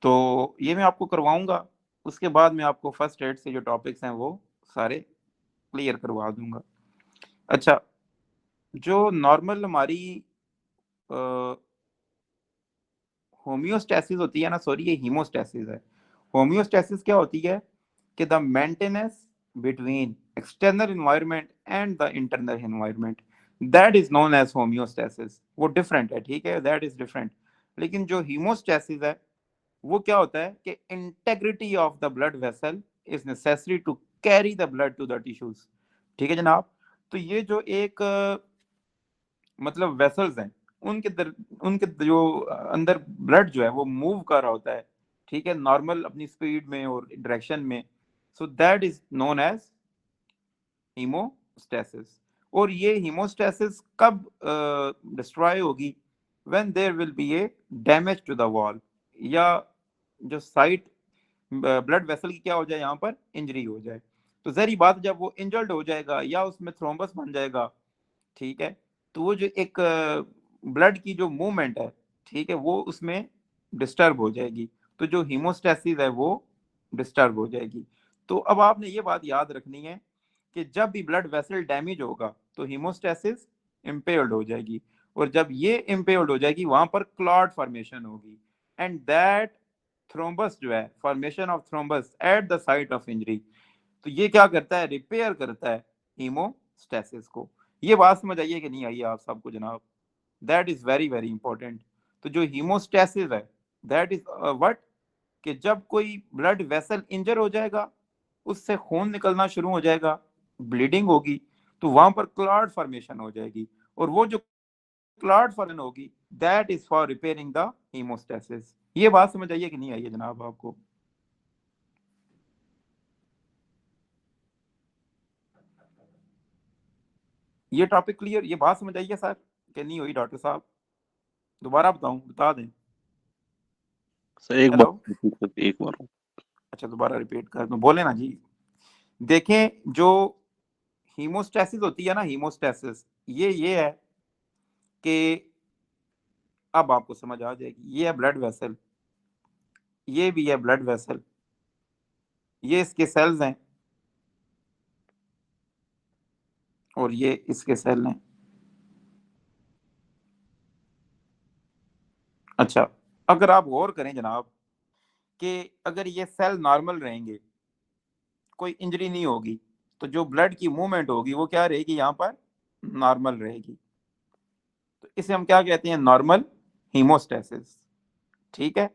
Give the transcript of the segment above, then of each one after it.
तो ये मैं आपको करवाऊंगा। उसके बाद मैं आपको फर्स्ट एड से जो टॉपिक्स हैं वो सारे क्लियर करवा दूंगा। अच्छा, जो नॉर्मल हमारी होम्योस्टैसिस होती है ना, सॉरी ये हीमोस्टैसिस है। होम्योस्टैसिस क्या होती है कि the maintenance between external environment and the internal environment, that is known as homeostasis. वो डिफरेंट है, ठीक है, दैट इज डिफरेंट। लेकिन जो हीमोस्टैसिस है वो क्या होता है कि integrity of the blood vessel is necessary to carry the blood to the tissues. ठीक है जनाब। तो ये जो एक मतलब वेसल्स हैं, उनके जो अंदर ब्लड जो है वो मूव कर रहा होता है, ठीक है, नॉर्मल अपनी स्पीड में और डायरेक्शन में। So that is known as haemostasis. और ये हीमोस्टैसिस कब डिस्ट्रॉय होगी? When there will be a damage to the wall, या जो साइट ब्लड वेसल की क्या हो जाए, यहाँ पर इंजरी हो जाए। तो जहरी बात, जब वो इंजर्ड हो जाएगा या उसमें थ्रोम्बस बन जाएगा, ठीक है, तो वो जो एक ब्लड की जो मूवमेंट है, ठीक है, वो उसमें डिस्टर्ब हो जाएगी। तो जो हीमोस्टैसिस है वो डिस्टर्ब हो जाएगी। तो अब आपने ये बात याद रखनी है कि जब भी ब्लड वेसल डैमेज होगा तो हीमोस्टैसिस इम्पेयर्ड हो जाएगी, और जब ये इम्पेयर्ड हो जाएगी वहां पर क्लॉट फॉर्मेशन होगी, एंड दैट थ्रोम्बस जो है, formation of thrombus eight the site of injury, तो ये क्या करता है, रिपेयर करता है हीमोस्टैसिस को। ये बात समझ आइए कि नहीं आई आप सबको जनाब? That is very very important. तो जो हीमोस्टैसिस है दैट इज व्हाट, कि जब कोई ब्लड वेसल इंजर हो जाएगा, उससे खून निकलना शुरू हो जाएगा, ब्लीडिंग होगी, तो वहां पर क्लॉट फॉर्मेशन हो जाएगी, और वो जो क्लॉट फॉर्मेशन होगी that is for repairing the haemostasis. ये बात समझ आइए कि नहीं आई है जनाब आपको? ये टॉपिक क्लियर, ये बात समझ आइए सर कि नहीं हुई डॉक्टर साहब? दोबारा बताऊं, बता दें? सर एक बार हेलो। repeat करके एक बार। अच्छा, दोबारा रिपीट कर दूं, बोले ना जी। देखें, जो हीमोस्टैसिस होती है ना, हीमोस्टैसिस ये है कि अब आपको समझ आ जाएगी। ये है ब्लड वेसल, ये भी है ब्लड वेसल, ये इसके सेल्स हैं और ये इसके सेल हैं। अच्छा, अगर आप गौर करें जनाब कि अगर ये सेल नॉर्मल रहेंगे, कोई इंजरी नहीं होगी, तो जो ब्लड की मूवमेंट होगी वो क्या रहेगी, यहाँ पर नॉर्मल रहेगी। तो इसे हम क्या कहते हैं, नॉर्मल हीमोस्टैसिस। ठीक है।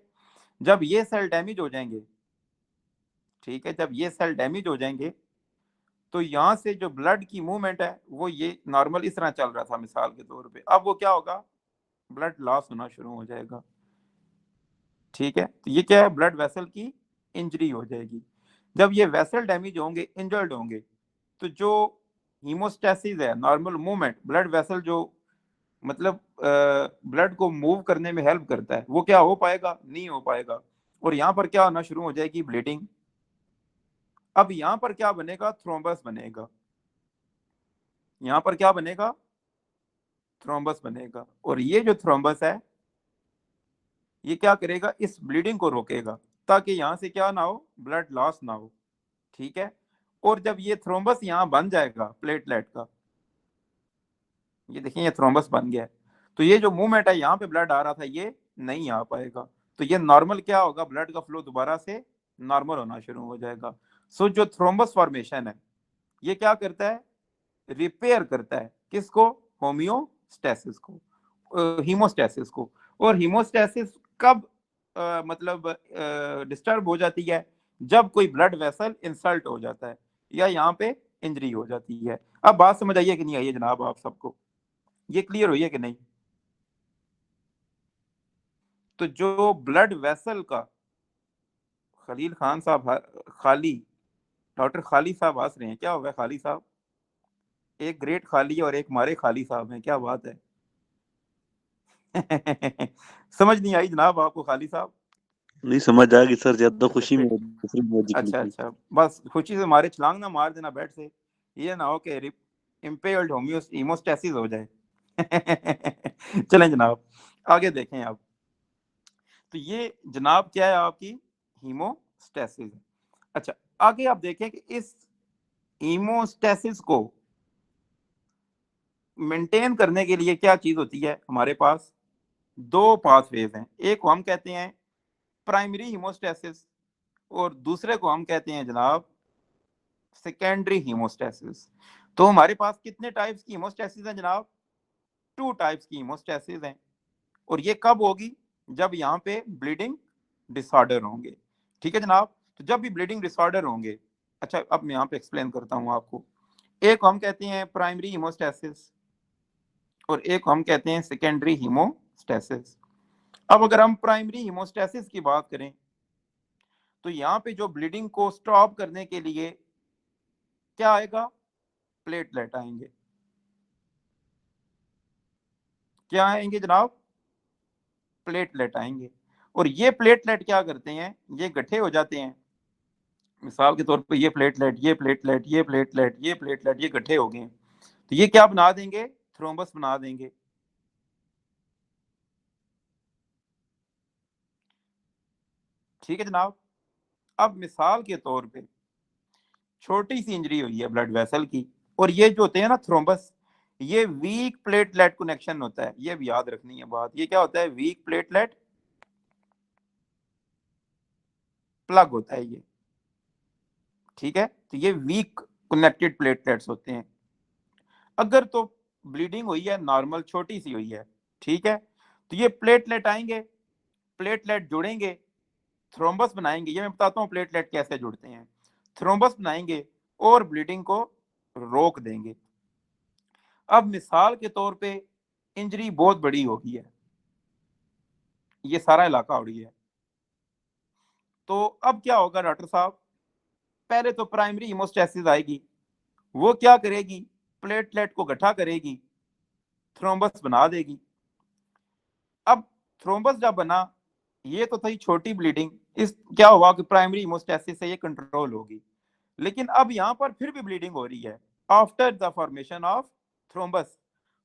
जब ये सेल डैमेज हो जाएंगे, ठीक है, जब ये सेल डैमेज हो जाएंगे, तो यहाँ से जो ब्लड की मूवमेंट है वो ये नॉर्मल इस तरह चल रहा था मिसाल के तौर पे, अब वो क्या होगा, ब्लड लॉस होना शुरू हो जाएगा। ठीक है, तो ये क्या है, ब्लड वेसल की इंजरी हो जाएगी। जब ये वेसल डैमेज होंगे, इंजर्ड होंगे, तो जो हीमोस्टैसिस है, नॉर्मल मूवमेंट, ब्लड वेसल जो मतलब ब्लड को मूव करने में हेल्प करता है, वो क्या हो पाएगा, नहीं हो पाएगा। और यहाँ पर क्या होना शुरू हो जाएगी, ब्लीडिंग। अब यहाँ पर क्या बनेगा, थ्रोम्बस बनेगा। यहाँ पर क्या बनेगा, थ्रोम्बस बनेगा। और ये जो थ्रोम्बस है ये क्या करेगा, इस ब्लीडिंग को रोकेगा, ताकि यहाँ से क्या ना हो, ब्लड लॉस ना हो। ठीक है। और जब ये थ्रोम्बस यहाँ बन जाएगा प्लेटलेट का, ये देखिए ये थ्रोम्बस बन गया है, तो ये जो मूवमेंट है, यहाँ पे ब्लड आ रहा था ये नहीं आ पाएगा। तो ये नॉर्मल क्या होगा, ब्लड का फ्लो दोबारा से नॉर्मल होना शुरू हो जाएगा। सो जो थ्रोम्बस फॉर्मेशन है ये क्या करता है, रिपेयर करता है किसको, होम्योस्टैसिस को, हीमोस्टैसिस को। और हीमोस्टैसिस कब मतलब डिस्टर्ब हो जाती है, जब कोई ब्लड वेसल इंसल्ट हो जाता है या यहाँ पे इंजरी हो जाती है। अब बात समझ आइए कि नहीं आइए जनाब आप सबको? ये क्लियर हुई है कि नहीं? तो जो ब्लड वेसल का, खलील खान साहब खाली, डॉक्टर खाली साहब हंस रहे हैं, क्या हो गया खाली साहब? एक ग्रेट खाली और एक मारे खाली साहब हैं, क्या बात है? समझ नहीं आई जनाब आपको खाली साहब? नहीं समझ आ गई सर, ज्यादा अच्छा खुशी में फिर, दूसरी लॉजिक अच्छा निकली। अच्छा, बस खुशी से मारे छलांग ना मार देना बेड से, ये ना हो कि इम्पेयर्ड हीमोस्टैसिस हो जाए। चलें जनाब, आगे देखें आप। तो ये जनाब क्या है, आपकी हीमोस्टेसिस है। अच्छा, आगे आप देखें कि इस हीमोस्टेसिस को मेंटेन करने के लिए क्या चीज होती है, हमारे पास दो पाथवेज हैं। एक को हम कहते हैं प्राइमरी हीमोस्टेसिस और दूसरे को हम कहते हैं जनाब सेकेंडरी हीमोस्टेसिस। तो हमारे पास कितने टाइप्स की हीमोस्टेसिस हैं जनाब? टू टाइप्स की हीमोस्टेसिस हैं। और ये कब होगी? जब यहाँ पे ब्लीडिंग डिसऑर्डर होंगे। ठीक है जनाब, तो जब भी ब्लीडिंग डिसऑर्डर होंगे, अच्छा अब मैं यहाँ पे एक्सप्लेन करता हूँ आपको। एक को हम कहते हैं प्राइमरी हीमोस्टेसिस और एक को हम कहते हैं सेकेंडरी हीमोस्टेसिस। अब अगर हम प्राइमरी हीमोस्टेसिस की बात करें तो यहाँ पे जो ब्लीडिंग को स्टॉप करने के लिए क्या आएगा? प्लेटलेट आएंगे। क्या आएंगे जनाब? प्लेटलेट आएंगे। और ये प्लेटलेट क्या करते हैं? ये गठे हो जाते हैं। मिसाल के तौर पे ये प्लेटलेट, ये प्लेटलेट, ये प्लेटलेट, ये प्लेटलेट, ये गठे हो गए। तो ये क्या बना देंगे? थ्रोम्बस बना देंगे। ठीक है जनाब। अब मिसाल के तौर पे छोटी सी इंजरी हुई है ब्लड वेसल की, और ये जो होते हैं ना थ्रोम्बस, ये वीक प्लेटलेट कनेक्शन होता है। ये भी याद रखनी है बात। ये क्या होता है? वीक प्लेटलेट प्लग होता है ये। ठीक है, तो ये वीक कनेक्टेड प्लेटलेट्स होते हैं। अगर तो ब्लीडिंग हुई है नॉर्मल, छोटी सी हुई है, ठीक है, तो ये प्लेटलेट आएंगे, प्लेटलेट जुड़ेंगे, थ्रोम्बस बनाएंगे। ये मैं बताता हूँ प्लेटलेट कैसे जुड़ते हैं। थ्रोम्बस बनाएंगे और ब्लीडिंग को रोक देंगे। अब मिसाल के तौर पे इंजरी बहुत बड़ी हो गई है, ये सारा इलाका उड़ी है, तो अब क्या होगा डॉक्टर साहब? पहले तो प्राइमरी हीमोस्टेसिस आएगी। वो क्या करेगी? प्लेटलेट को इकट्ठा करेगी, थ्रोम्बस बना देगी। अब थ्रोम्बस जब बना, ये तो थी छोटी ब्लीडिंग, इस क्या हुआ कि प्राइमरी हीमोस्टेसिस से ये कंट्रोल होगी। लेकिन अब यहाँ पर फिर भी ब्लीडिंग हो रही है after the formation of thrombus.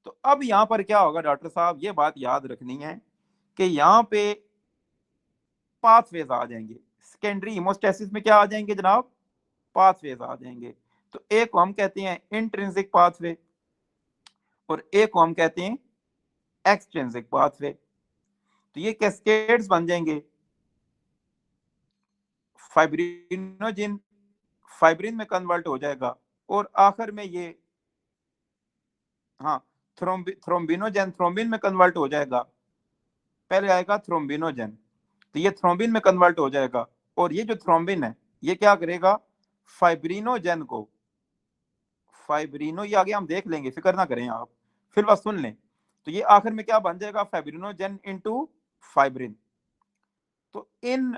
तो अब यहाँ पर क्या होगा डॉक्टर साहब? ये बात याद रखनी है कि यहाँ पे पाथवेज आ जाएंगे। सेकेंडरी हीमोस्टेसिस में क्या आ जाएंगे जनाब? पाथवेज आ जाएंगे। तो एक को हम कहते हैं इंट्रिंसिक पाथवे और एक को हम कहते हैं एक्सट्रिंसिक पाथवे। तो ये कैस्केड्स बन जाएंगे। फाइब्रिनोजिन फाइब्रिन में कन्वर्ट हो जाएगा और आखिर में ये, हाँ, थ्रोम्बिनोजन थ्रोम्बिन में कन्वर्ट हो जाएगा। पहले आएगा थ्रोम्बिनोजन, तो ये थ्रोम्बिन में कन्वर्ट हो जाएगा। और ये जो थ्रोम्बिन है ये क्या करेगा? फाइब्रिनोजन को, फाइब्रिनो ये आगे हम देख लेंगे, फिक्र ना करें आप, फिर बस सुन लें। तो ये आखिर में क्या बन जाएगा? Fibrinogen into fibrin. तो इन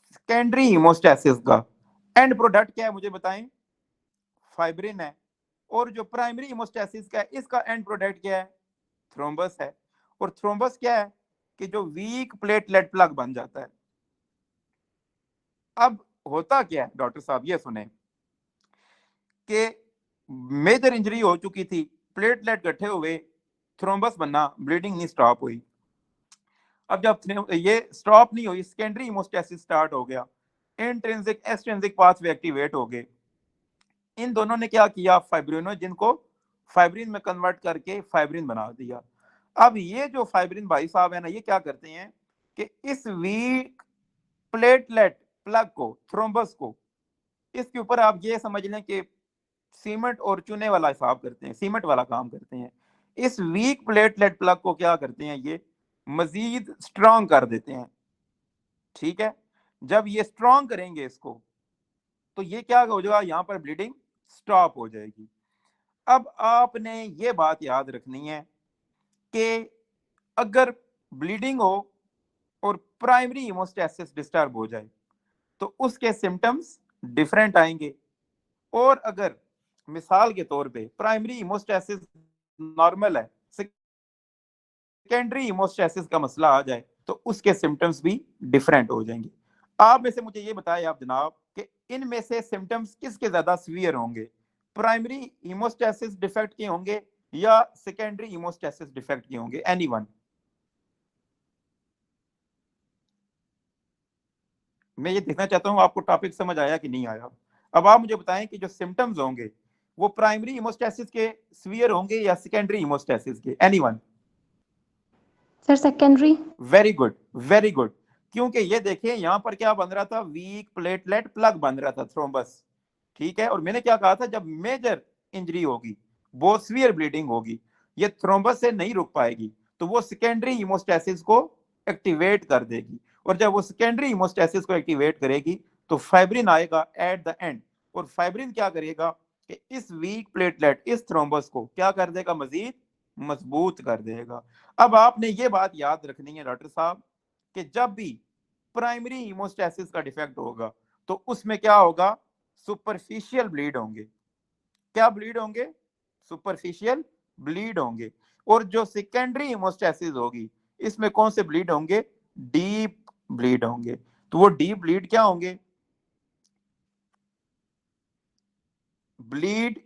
सेकेंडरी हीमोस्टेसिस का एंड प्रोडक्ट क्या है मुझे बताएं? फाइब्रिन है। और जो प्राइमरी हीमोस्टेसिस का है, इसका एंड प्रोडक्ट क्या है? थ्रोम्बस है। और थ्रोम्बस क्या है? कि जो वीक प्लेटलेट प्लग बन जाता है। अब होता क्या है डॉक्टर साहब? ये सुने कि मेजर इंजरी हो चुकी थी, प्लेटलेट इकट्ठे हुए, थ्रोम्बस बनना, ब्लीडिंग नहीं स्टॉप हुई। अब जब ये स्टॉप नहीं हुई, सेकेंडरी हीमोस्टेसिस स्टार्ट हो गया, इंट्रिंसिक एक्सट्रिंसिक पाथवे एक्टिवेट हो गए। इन दोनों ने क्या किया? फाइब्रिनोजिन को फाइब्रिन में कन्वर्ट करके फाइब्रिन बना दिया। अब ये जो फाइब्रिन भाई साहब है ना, ये क्या करते हैं कि इस वीक प्लेटलेट प्लग को, थ्रोम्बस को, इसके ऊपर आप ये समझ लें कि सीमेंट और चूने वाला हिसाब करते हैं, सीमेंट वाला काम करते हैं। इस वीक प्लेटलेट प्लग को क्या करते हैं? ये मजीद स्ट्रांग कर देते हैं। ठीक है, जब ये स्ट्रांग करेंगे इसको, तो ये क्या हो जाएगा? यहाँ पर ब्लीडिंग स्टॉप हो जाएगी। अब आपने ये बात याद रखनी है कि अगर ब्लीडिंग हो और प्राइमरी हीमोस्टेसिस डिस्टर्ब हो जाए तो उसके सिम्टम्स डिफरेंट आएंगे। और अगर मिसाल के तौर पे प्राइमरी हीमोस्टेसिस नॉर्मल है, सेकेंडरी हीमोस्टेसिस का मसला आ जाए तो उसके सिम्टम्स भी डिफरेंट हो जाएंगे। आप में से मुझे ये बताएं आप जनाब कि इनमें से सिम्टम्स किसके ज्यादा सीवियर होंगे? प्राइमरी हीमोस्टेसिस डिफेक्ट के होंगे या सेकेंडरी हीमोस्टेसिस डिफेक्ट के होंगे? एनीवन? मैं ये देखना चाहता हूँ आपको टॉपिक समझ आया कि नहीं आया। अब आप मुझे बताएं कि जो सिम्टम्स होंगे वो प्राइमरी हीमोस्टेसिस के सीवियर होंगे या सेकेंडरी हीमोस्टेसिस के? Anyone? Sir secondary. Very good, very good. क्योंकि ये देखिए यहाँ पर क्या बन रहा था, वीक प्लेटलेट प्लग बन रहा था, थ्रोम्बस। ठीक है, और मैंने क्या कहा था, जब मेजर इंजरी होगी, बहुत सीवियर ब्लीडिंग होगी, ये थ्रोम्बस से नहीं रुक पाएगी, तो वो सेकेंडरी हीमोस्टेसिस को एक्टिवेट कर देगी। और जब वो सेकेंडरी हीमोस्टेसिस को एक्टिवेट करेगी तो फाइब्रिन आएगा एट द एंड, और फाइब्रिन क्या करेगा कि इस वीक प्लेटलेट, इस थ्रोम्बस को क्या कर देगा, मजीद मजबूत कर देगा। अब आपने ये बात याद रखनी है डॉक्टर साहब कि जब भी प्राइमरी हीमोस्टेसिस का डिफेक्ट होगा तो उसमें क्या होगा, सुपरफिशियल ब्लीड होंगे। क्या ब्लीड होंगे? सुपरफिशियल ब्लीड होंगे। और जो सेकेंडरी हीमोस्टेसिस होगी इसमें कौन से ब्लीड होंगे? डीप ब्लीड होंगे। तो वो डीप ब्लीड क्या होंगे? ब्लीड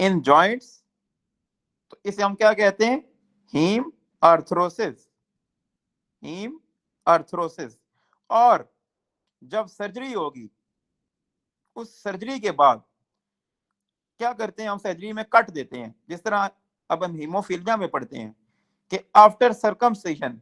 इन जॉइंट्स, तो इसे हम क्या कहते हैं? Haemarthrosis, haemarthrosis. और जब सर्जरी होगी, उस सर्जरी के बाद क्या करते हैं हम, सर्जरी में कट देते हैं। जिस तरह अब हम हीमोफीलिया में पढ़ते हैं कि आफ्टर सर्कमसिजन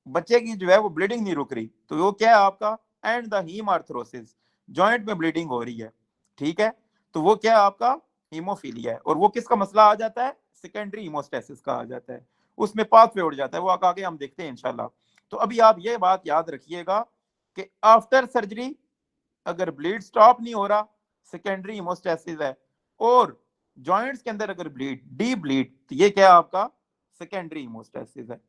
बच्चे की जो है वो ब्लीडिंग नहीं रुक रही, तो वो क्या है आपका एंड द हीम आर्थरोसिस, जॉइंट में ब्लीडिंग हो रही है। ठीक है, तो वो क्या है आपका हीमोफीलिया है। और वो किसका मसला आ जाता है? सेकेंडरी हीमोस्टेसिस का आ जाता है। उसमें पाथवे उड़ जाता है, वो आगे हम देखते हैं इंशाल्लाह। तो अभी आप ये बात याद रखिएगा कि आफ्टर सर्जरी अगर ब्लीड स्टॉप नहीं हो रहा, सेकेंडरी हीमोस्टेसिस है। और जॉइंट्स के अंदर अगर ब्लीड, डीप ब्लीड, तो ये क्या है आपका सेकेंडरी हीमोस्टेसिस है।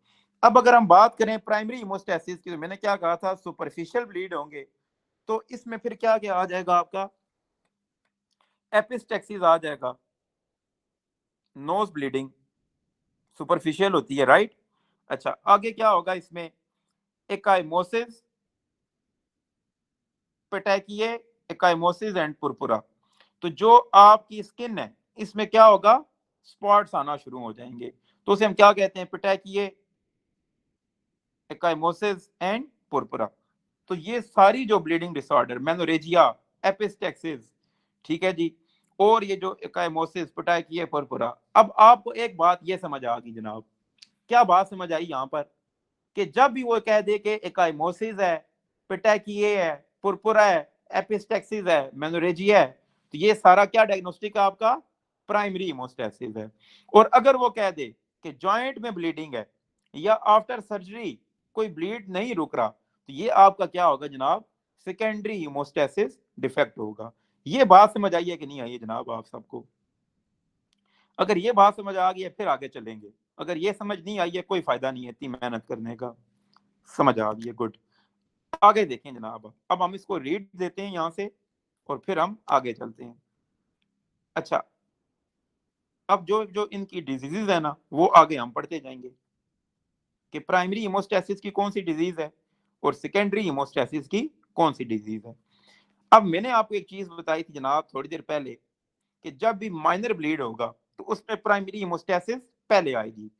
अब अगर हम बात करें प्राइमरी हीमोस्टेसिस की, तो मैंने क्या कहा था, सुपरफिशियल ब्लीड होंगे। तो इसमें फिर क्या क्या आ जाएगा आपका? एपिस्टेक्सिस आ जाएगा, नोज ब्लीडिंग सुपरफिशियल होती है, राइट। अच्छा, आगे क्या होगा इसमें? Ecchymosis, petechiae, ecchymosis and purpura. तो जो आपकी स्किन है इसमें क्या होगा? स्पॉट्स आना शुरू हो जाएंगे। तो उसे हम क्या कहते हैं? पेटैकिए, एकाइमोसिस एंड पुरपुरा। तो ये सारी जो ब्लीडिंग डिसऑर्डर, मेनोरेजिया, एपिस्टेक्सिस, ठीक है जी, और ये जो एकाइमोसिस, पेटैकिए, पुरपुरा। अब आपको एक बात ये समझ आ गई जनाब, क्या बात समझ आई यहाँ पर कि जब भी वो कह दे कि एकाइमोसिस है, पेटैकिए है, पुरपुरा है, एपिस्टेक्सिस है, मेनोरेजिया है, तो ये सारा क्या डायग्नोस्टिक है आपका? प्राइमरी हीमोस्टेसिस है। और अगर वो कह दे कि जॉइंट में ब्लीडिंग है या आफ्टर सर्जरी कोई ब्लीड नहीं रुक रहा, तो ये आपका क्या होगा जनाब? सेकेंडरी हीमोस्टेसिस डिफेक्ट होगा। ये बात समझ आई है कि नहीं आई है जनाब आप सबको? अगर ये बात समझ आ गई है फिर आगे चलेंगे, अगर ये समझ नहीं आई है कोई फायदा नहीं है इतनी मेहनत करने का। समझ आ गई है, गुड। आगे देखें जनाब, अब हम इसको रीड देते हैं यहाँ से और फिर हम आगे चलते हैं। अच्छा, अब जो जो इनकी डिजीजेज है ना वो आगे हम पढ़ते जाएंगे कि प्राइमरी हीमोस्टेसिस की कौन सी डिजीज है और सेकेंडरी हीमोस्टेसिस की कौन सी डिजीज है। अब मैंने आपको एक चीज बताई थी जनाब थोड़ी देर पहले कि जब भी माइनर ब्लीड होगा तो उसमें प्राइमरी हीमोस्टेसिस पहले आएगी,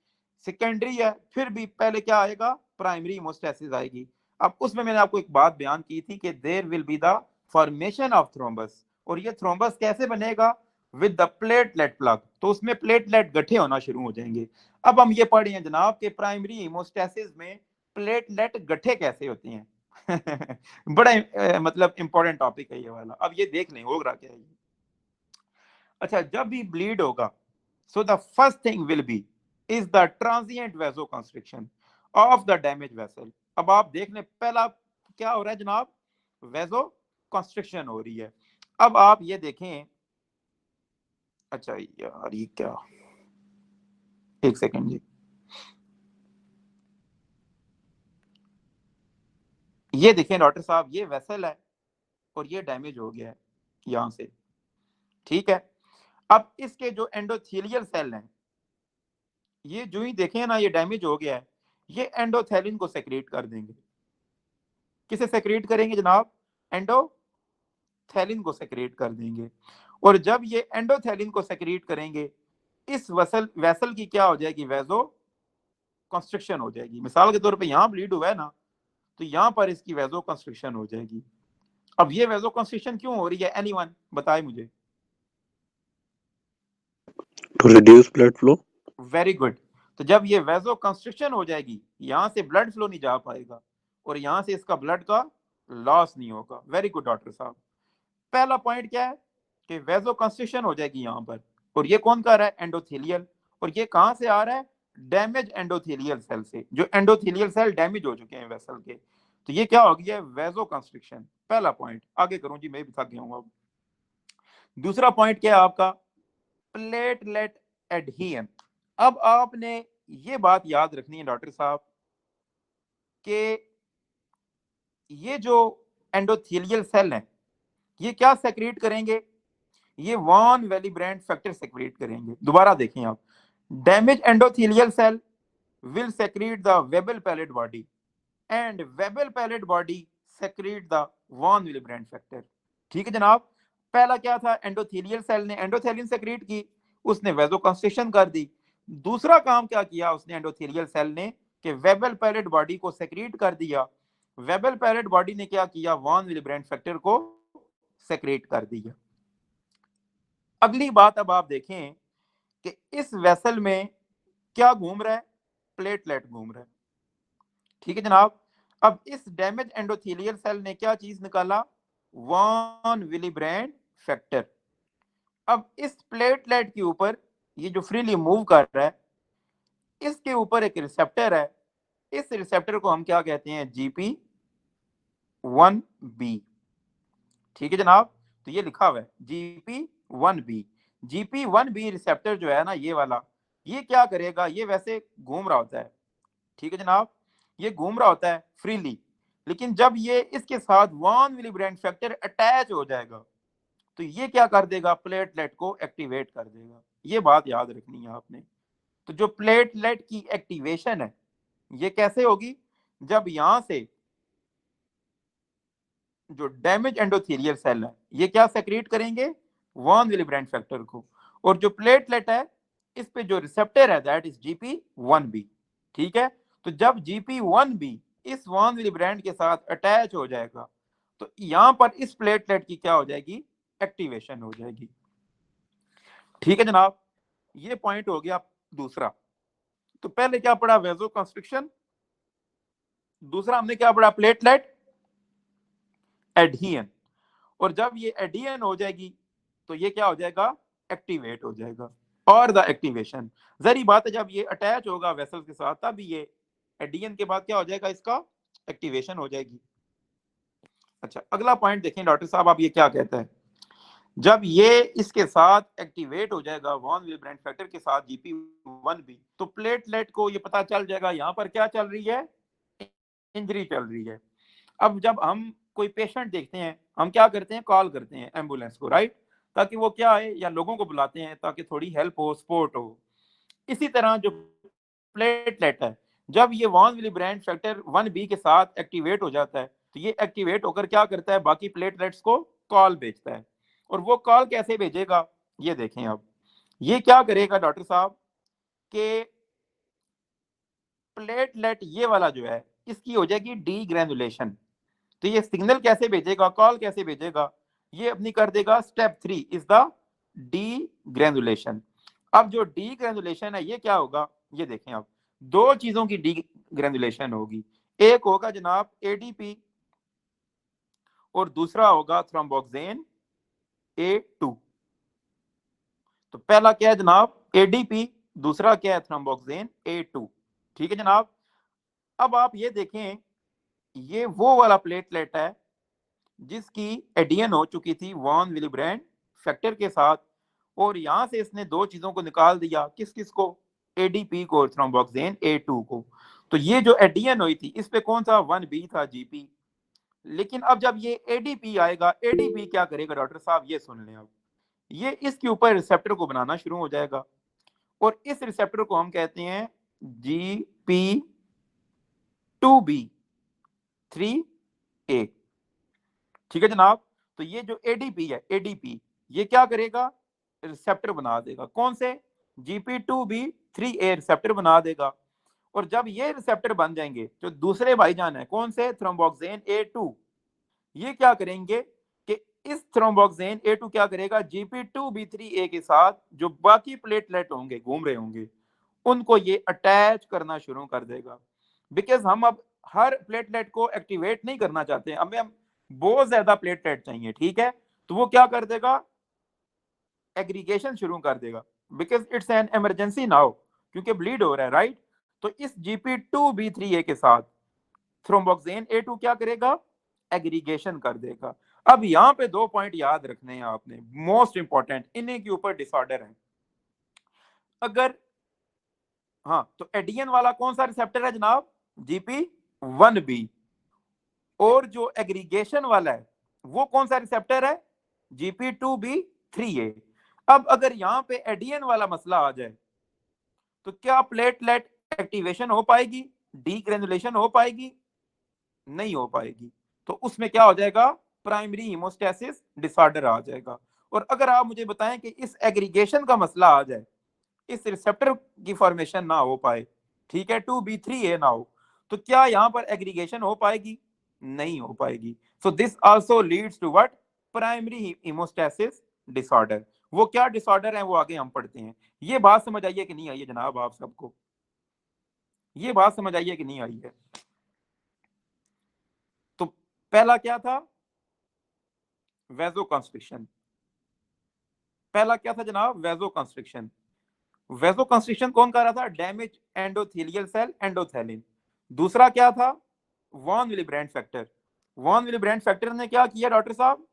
सेकेंडरी है फिर भी पहले क्या आएगा? प्राइमरी हीमोस्टेसिस आएगी। अब उसमें मैंने आपको एक बात बयान की थी कि there will be the formation of thrombus, और ये थ्रोम्बस कैसे बनेगा? विद द प्लेटलेट प्लग, तो उसमें प्लेटलेट गठे होना शुरू हो जाएंगे। अब हम ये पढ़ रहे हैं जनाब कि प्राइमरी हीमोस्टेसिस में प्लेटलेट गठे कैसे होते हैं। बड़ा मतलब इंपॉर्टेंट टॉपिक है ये वाला, अब ये देख लें होगा क्या है। अच्छा, जब भी ब्लीड होगा so the first thing will be is the transient vasoconstriction of the damage vessel. अब आप देख लें पहला क्या हो रहा है जनाब? वेसो कंस्ट्रिक्शन हो रही है। अब आप ये देखें, अच्छा यार ये क्या, एक सेकेंड जी, ये देखें डॉक्टर साहब, ये वेसल है और ये डैमेज हो गया है यहां से। ठीक है, अब इसके जो एंडोथेलियल सेल हैं ये जो ही देखें ना, ये डैमेज हो गया है, ये एंडोथेलिन को सेक्रेट कर देंगे। किसे सेक्रेट करेंगे जनाब? एंडोथेलिन को सेक्रेट कर देंगे। और जब ये एंडोथेलिन को सेक्रेट करेंगे, इस वेसल की क्या हो जाएगी? वेसो कंस्ट्रिक्शन हो जाएगी। मिसाल के तौर पे यहां ब्लीड हुआ है ना, तो यहाँ पर इसकी वेजो कंस्ट्रिक्शन हो जाएगी। अब ये वेजो कंस्ट्रिक्शन क्यों हो रही है, एनीवन बताए मुझे। To reduce blood flow. Very good. तो जब ये वेजो कंस्ट्रिक्शन हो जाएगी, यहाँ से ब्लड फ्लो नहीं जा पाएगा और यहाँ से इसका ब्लड का लॉस नहीं होगा। वेरी गुड डॉक्टर साहब। पहला पॉइंट क्या है कि वेजो कंस्ट्रिक्शन हो जाएगी यहाँ पर, और ये कौन कर रहा है, एंडोथेलियल। और ये कहाँ से आ रहा है, डैमेज एंडोथेलियल सेल से, जो एंडोथेलियल सेल डैमेज हो चुके हैं वेसल के। तो ये क्या हो गया, वेजो कंस्ट्रिक्शन। पहला पॉइंट। आगे करूं जी, मैं भी थक गया हूं अब। दूसरा पॉइंट क्या है आपका, प्लेटलेट एडहियन। अब आपने ये बात याद रखनी है डॉक्टर साहब कि ये जो एंडोथेलियल सेल है ये क्या सेक्रेट करेंगे, ये वॉन वेलिब्रेंट फैक्टर सेक्रेट करेंगे। दोबारा देखें आप, damage endothelial cell will secrete the Weber pellet body and Weber pellet body secrete the von Willebrand factor। ठीक है जनाब। पहला क्या था, एंडोथेलियल सेल ने एंडोथेलिन सेक्रेट की, उसने वेजोकंस्ट्रिक्शन कर दी। दूसरा काम क्या किया उसने एंडोथेलियल सेल ने, कि वेबर पैलेट बॉडी को सेक्रेट कर दिया। वेबर पैलेट बॉडी ने क्या किया, वॉन विलिब्रेंट फैक्टर को सेक्रेट कर दिया। अगली बात अब आप देखें कि इस वेसल में क्या घूम रहा है, प्लेटलेट घूम रहा है। ठीक है जनाब। अब इस डैमेज एंडोथेलियल सेल ने क्या चीज निकाला, वॉन विलिब्रेंड फैक्टर। अब इस प्लेटलेट के ऊपर ये जो फ्रीली मूव कर रहा है, इसके ऊपर एक रिसेप्टर है। इस रिसेप्टर को हम क्या कहते हैं, GP1B। ठीक है जनाब। तो ये लिखा हुआ है GP1B। GP1B रिसेप्टर जो है ना, ये वाला, ये क्या करेगा, ये वैसे घूम रहा होता है। ठीक है जनाब, ये घूम रहा होता है फ्रीली, लेकिन जब ये इसके साथ वॉन विलिब्रेंट फैक्टर अटैच हो जाएगा तो ये क्या कर देगा, प्लेटलेट को एक्टिवेट कर देगा। ये बात याद रखनी है आपने। तो जो प्लेटलेट की एक्टिवेशन है ये कैसे होगी, जब यहां से जो डैमेज एंडोथेलियल सेल है ये क्या सेक्रेट करेंगे, वॉन विलिब्रेंट फैक्टर को, और जो प्लेटलेट है इस पे जो रिसेप्टर है दैट इज GP1B। ठीक है। तो जब GP1B इस वॉन विलिब्रेंट के साथ अटैच हो जाएगा तो यहां पर इस प्लेटलेट की क्या हो जाएगी, एक्टिवेशन हो जाएगी। ठीक है जनाब। ये पॉइंट हो गया दूसरा। तो पहले क्या पढ़ा, वेजो कंस्ट्रिक्शन। दूसरा हमने क्या पढ़ा, प्लेटलेट एडहियन। और जब ये एडहियन हो जाएगी तो ये क्या हो जाएगा, एक्टिवेट हो जाएगा। और द एक्टिवेशन, जरी बात है, जब ये अटैच होगा वेसल के साथ तब ये एडहियन के बाद क्या हो जाएगा, इसका एक्टिवेशन हो जाएगी। अच्छा अगला पॉइंट देखें डॉक्टर साहब, आप ये क्या कहता है, जब ये इसके साथ एक्टिवेट हो जाएगा वॉन विलिब्रेंट फैक्टर के साथ GP1B, तो प्लेटलेट को ये पता चल जाएगा यहाँ पर क्या चल रही है, इंजरी चल रही है। अब जब हम कोई पेशेंट देखते हैं हम क्या करते हैं, कॉल करते हैं एम्बुलेंस को, राइट, ताकि वो क्या है, या लोगों को बुलाते हैं ताकि थोड़ी हेल्प हो, सपोर्ट हो। इसी तरह जो प्लेटलेट है, जब ये वॉन विलिब्रेंट फैक्टर 1B के साथ एक्टिवेट हो जाता है तो ये एक्टिवेट होकर क्या करता है, बाकी प्लेटलेट्स को कॉल भेजता है। और वो कॉल कैसे भेजेगा, ये देखें। अब ये क्या करेगा डॉक्टर साहब कि प्लेटलेट ये वाला जो है इसकी हो जाएगी डीग्रेनुलेशन। तो ये सिग्नल कैसे भेजेगा, कॉल कैसे भेजेगा, ये अपनी कर देगा स्टेप 3 इज द डीग्रेनुलेशन। अब जो डीग्रेनुलेशन है ये क्या होगा, ये देखें आप, दो चीजों की डीग्रेनुलेशन होगी। एक होगा जनाब ADP और दूसरा होगा थ्रोम्बोक्सेन A2। तो पहला क्या है जनाब, ADP, दूसरा क्या है, थ्रोम्बोक्सेन A2। ठीक है जनाब। अब आप ये देखें, ये वो वाला प्लेटलेट है जिसकी एडियन हो चुकी थी वॉन विलिब्रेंट फैक्टर के साथ, और यहां से इसने दो चीजों को निकाल दिया, किस किस को, ADP को और थ्रोम्बोक्सेन A2 को। तो ये जो एडियन हुई थी इस पे कौन सा 1B था, GP। लेकिन अब जब ये ADP आएगा, ADP क्या करेगा डॉक्टर साहब, ये सुन लें। अब ये इसके ऊपर रिसेप्टर को बनाना शुरू हो जाएगा और इस रिसेप्टर को हम कहते हैं GP2B3A। ठीक है जनाब। तो ये जो ADP है, ADP ये क्या करेगा, रिसेप्टर बना देगा, कौन से, GP2B3A रिसेप्टर बना देगा। और जब ये रिसेप्टर बन जाएंगे, जो दूसरे भाईजान है कौन से, थ्रोम्बोक्सेन A2, ये क्या करेंगे कि इस थ्रोम्बोक्सेन A2 क्या करेगा, GP2B3A के साथ जो बाकी प्लेटलेट होंगे घूम रहे होंगे उनको ये अटैच करना शुरू कर देगा। बिकॉज हम अब हर प्लेटलेट को एक्टिवेट नहीं करना चाहते हैं, हमें हम बहुत ज्यादा प्लेटलेट चाहिए, ठीक है, तो वो क्या कर देगा, एग्रीगेशन शुरू कर देगा, because it's an emergency now, क्योंकि ब्लीड हो रहा है, राइट। तो इस GP2B3A के साथ थ्रोम्बोक्सेन A2 क्या करेगा, एग्रीगेशन कर देगा। अब यहां पे 2 पॉइंट याद रखने हैं आपने, मोस्ट इंपॉर्टेंट, इन्हीं के ऊपर डिसऑर्डर है। अगर हाँ, तो एडियन वाला कौन सा रिसेप्टर है जनाब, GP1B, और जो एग्रीगेशन वाला है वो कौन सा रिसेप्टर है, GP2B3A। अब अगर यहां पे एडियन वाला मसला आ जाए तो क्या प्लेटलेट एक्टिवेशन हो पाएगी, डीग्रेनुलेशन हो पाएगी, नहीं हो पाएगी। तो उसमें क्या हो जाएगा, प्राइमरी हीमोस्टेसिस डिसऑर्डर आ जाएगा। और अगर आप मुझे बताएं कि इस एग्रीगेशन का मसला आ जाए, इस रिसेप्टर की फॉर्मेशन ना हो पाए, ठीक है, 2B3A ना हो, तो क्या यहां पर एग्रीगेशन हो पाएगी, नहीं हो पाएगी। So this also leads to what, primary haemostasis disorder. वो क्या डिसऑर्डर है वो आगे हम पढ़ते हैं। ये बात समझ आई है कि नहीं आई है जनाब आप सबको, ये बात समझ आई है कि नहीं आई है। तो पहला क्या था, वेजोकंस्ट्रिक्शन। पहला क्या था जनाब, वेजोकंस्ट्रिक्शन। वेजोकंस्ट्रिक्शन कौन कर रहा था, डैमेज एंडोथेलियल सेल, एंडोथेलिन। दूसरा क्या था, von Willebrand factor. Von Willebrand factor ने क्या किया डॉक्टर साहब,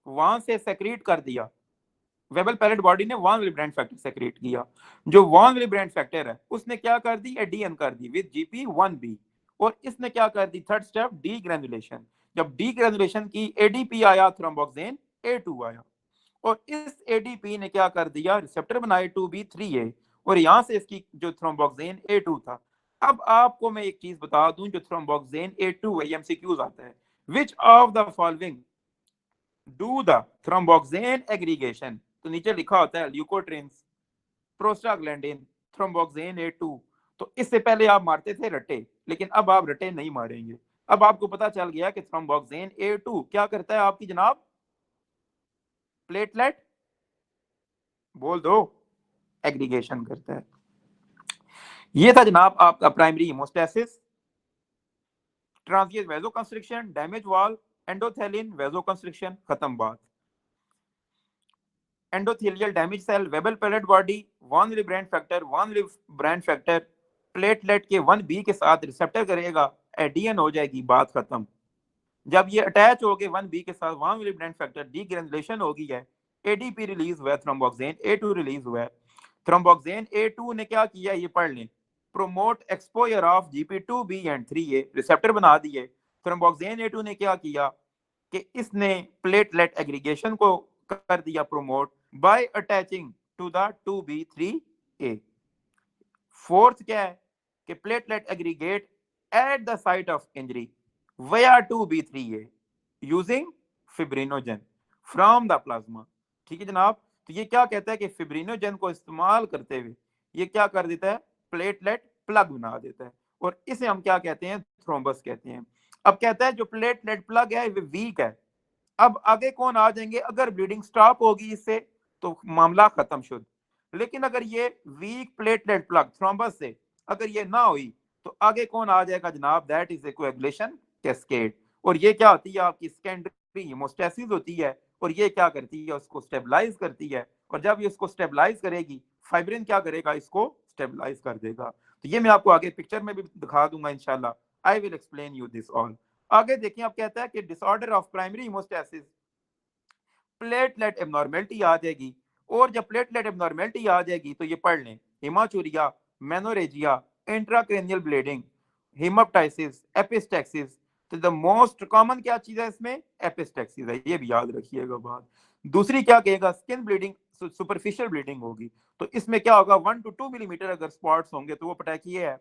वहां से सेक्रेट कर दिया, वेबल पैलेट बॉडी ने वॉन विलिब्रेंड फैक्टर सेक्रेट किया। जो वॉन विलिब्रेंड फैक्टर है उसने क्या कर दी, एडीएन कर दी विद GP1B, और इसने क्या कर दी, थर्ड स्टेप, डीग्रेनुलेशन। जब डीग्रेनुलेशन की, एडीपी आया, थ्रोम्बोक्सेन A2 आया, और इस एडीपी ने क्या कर दिया, रिसेप्टर बनाए 2B3A, और यहां से इसकी जो थ्रोम्बोक्सेन A2 था। अब आपको मैं एक चीज बता दूं, जो थ्रोम्बोक्सेन A2 है, एमसीक्यूज आता है, which of the following do the thromboxane aggregation, तो नीचे लिखा होता है ल्यूकोट्रिन्स, प्रोस्टाग्लैंडिन, थ्रोम्बोक्सेन A2। तो इससे पहले आप मारते थे रटे, लेकिन अब आप रटे नहीं मारेंगे। अब आपको पता चल गया कि थ्रोम्बोक्सेन A2 क्या करता है आपकी जनाब, प्लेटलेट, बोल दो, एग्रीगेशन करता है। ये था जनाब आपका primary haemostasis, transient vasoconstriction, damage wall, endothelin, vasoconstriction, खत्म बात। Endothelial damage cell, Weibel Palade body, von Willebrand factor, von Willebrand factor platelet के 1B के साथ रिसेप्टर करेगा, एडीएन हो जाएगी, बात खत्म। जब ये अटैच हो गए 1B के साथ, वॉन विलिब्रेंड फैक्टर, डीग्रेनुलेशन हो गई है, एडीपी रिलीज हुआ है, थ्रोम्बोक्सेन A2 रिलीज हुआ है। थ्रोम्बोक्सेन A2 ने क्या किया, ये पढ़ लें, promote exposure of GP2B and 3A, receptor बना दिए। थ्रोम्बोक्सेन A2 ने क्या किया कि इसने प्लेटलेट एग्रीगेशन को कर दिया promote by attaching to the 2B3A। Fourth क्या है कि platelet aggregate at the site of injury via 2B3A using fibrinogen from the plasma. ठीक है जनाब, तो ये क्या कहता है कि फिब्रिनोजन को इस्तेमाल करते हुए ये क्या कर देता है, प्लेटलेट प्लग बना देता है, और इसे हम क्या कहते हैं, थ्रोम्बस कहते हैं। अब कहता है जो प्लेटलेट प्लग है वो वीक है। अब आगे कौन आ जाएंगे, अगर ब्लीडिंग स्टॉप होगी इससे तो मामला खत्म शुद्ध, लेकिन अगर ये वीक प्लेटलेट प्लग थ्रोम्बस से अगर ये ना हुई तो आगे कौन आ जाएगा जनाब, that is a coagulation cascade. और ये क्या होती है, आपकी सेकेंडरी हीमोस्टेसिस होती है, और ये क्या करती है, उसको स्टेबलाइज करती है, और जब ये उसको स्टेबलाइज करेगी, फाइब्रिन क्या करेगा, इसको स्टेबलाइज कर देगा। तो ये मैं आपको आगे पिक्चर में भी दिखा दूंगा इंशाल्लाह, I will explain you this all. आगे देखिए, अब कहता है कि disorder of primary haemostasis, platelet abnormality आ जाएगी, और जब प्लेटलेट एबनॉर्मेलिटी आ जाएगी तो ये पढ़ लें, haematuria, menorrhagia, intracranial bleeding, haemoptysis, epistaxis. तो द मोस्ट कॉमन क्या चीज है इसमें, एपिस्टेक्सिस है, ये भी याद रखिएगा बात। दूसरी क्या कहेगा, स्किन ब्लीडिंग, सुपरफिशियल ब्लीडिंग होगी, तो इसमें क्या होगा, 1 to 2 मिलीमीटर अगर स्पॉट्स होंगे तो वो पटाखिए है,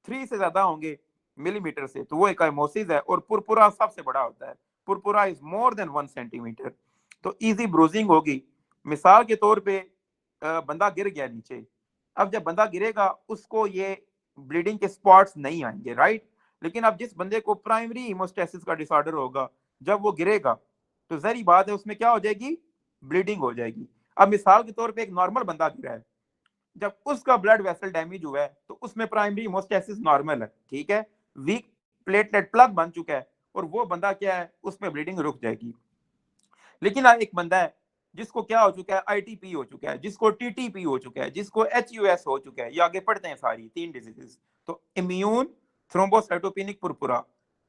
3 से ज्यादा होंगे मिलीमीटर से तो वो एकाइमोसिस है, और पुरपुरा सबसे बड़ा होता है, Purpura is more than 1 centimetre, तो इजी ब्रूजिंग होगी। मिसाल के तौर पे बंदा गिर गया नीचे, अब जब बंदा गिरेगा उसको ये ब्लीडिंग के स्पॉट्स नहीं आएंगे, राइट। लेकिन अब जिस बंदे को प्राइमरी हीमोस्टेसिस का डिसऑर्डर होगा, जब वो गिरेगा तो जहरी बात है उसमें क्या हो जाएगी, ब्लीडिंग हो जाएगी। अब मिसाल के तौर पे एक नॉर्मल बंदा गिरा है, जब उसका ब्लड वेसल डैमेज हुआ है तो उसमें प्राइमरी हीमोस्टेसिस नॉर्मल है, ठीक है, वीक प्लेटलेट प्लग बन चुका है और वो बंदा क्या है, उसमें ब्लीडिंग रुक जाएगी। लेकिन एक बंदा है जिसको क्या हो चुका है, आईटीपी हो चुका है, जिसको टीटीपी हो चुका है, जिसको एचयूएस हो चुका है, ये आगे पढ़ते हैं सारी 3 डिजीजेस। तो इम्यून थ्रोम्बोसाइटोपेनिक पुरपुरा,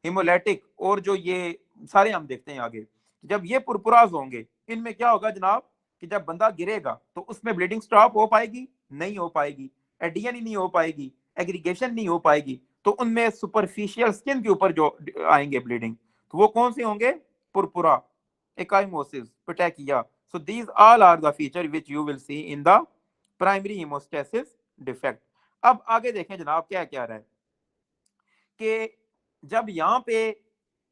हिमोलैटिक, और जो ये सारे हम देखते हैं आगे। जब ये पुरपुराज होंगे, इनमें क्या होगा जनाब कि जब बंदा गिरेगा तो उसमें ब्लीडिंग स्टॉप हो पाएगी, नहीं हो पाएगी, एडियन ही नहीं हो पाएगी, एग्रीगेशन नहीं हो पाएगी, तो उनमें सुपरफिशियल स्किन के ऊपर जो आएंगे ब्लीडिंग, तो वो कौन से होंगे, Purpura, ecchymosis, petechia. So these all are the feature which you will see in the primary hemostasis defect. अब आगे देखें जनाब क्या क्या रहा है कि जब यहाँ पे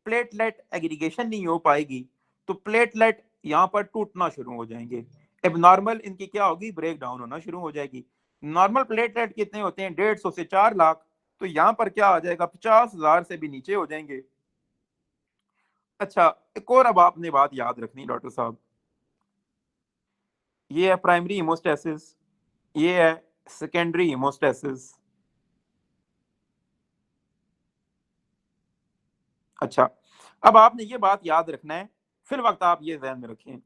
प्लेटलेट एग्रीगेशन नहीं हो पाएगी तो प्लेटलेट यहाँ पर टूटना शुरू हो जाएंगे, एबनॉर्मल इनकी क्या होगी, ब्रेक डाउन होना शुरू हो जाएगी। नॉर्मल प्लेटलेट कितने होते हैं, 150 से 4 लाख, तो यहाँ पर क्या आ जाएगा, 50,000 से भी नीचे हो जाएंगे। अच्छा, एक और अब आपने बात याद रखनी डॉक्टर साहब, ये है प्राइमरी हीमोस्टेसिस, ये है सेकेंडरी हीमोस्टेसिस। अच्छा, अब आपने ये बात याद रखना है, फिर वक्त आप ये ध्यान में रखें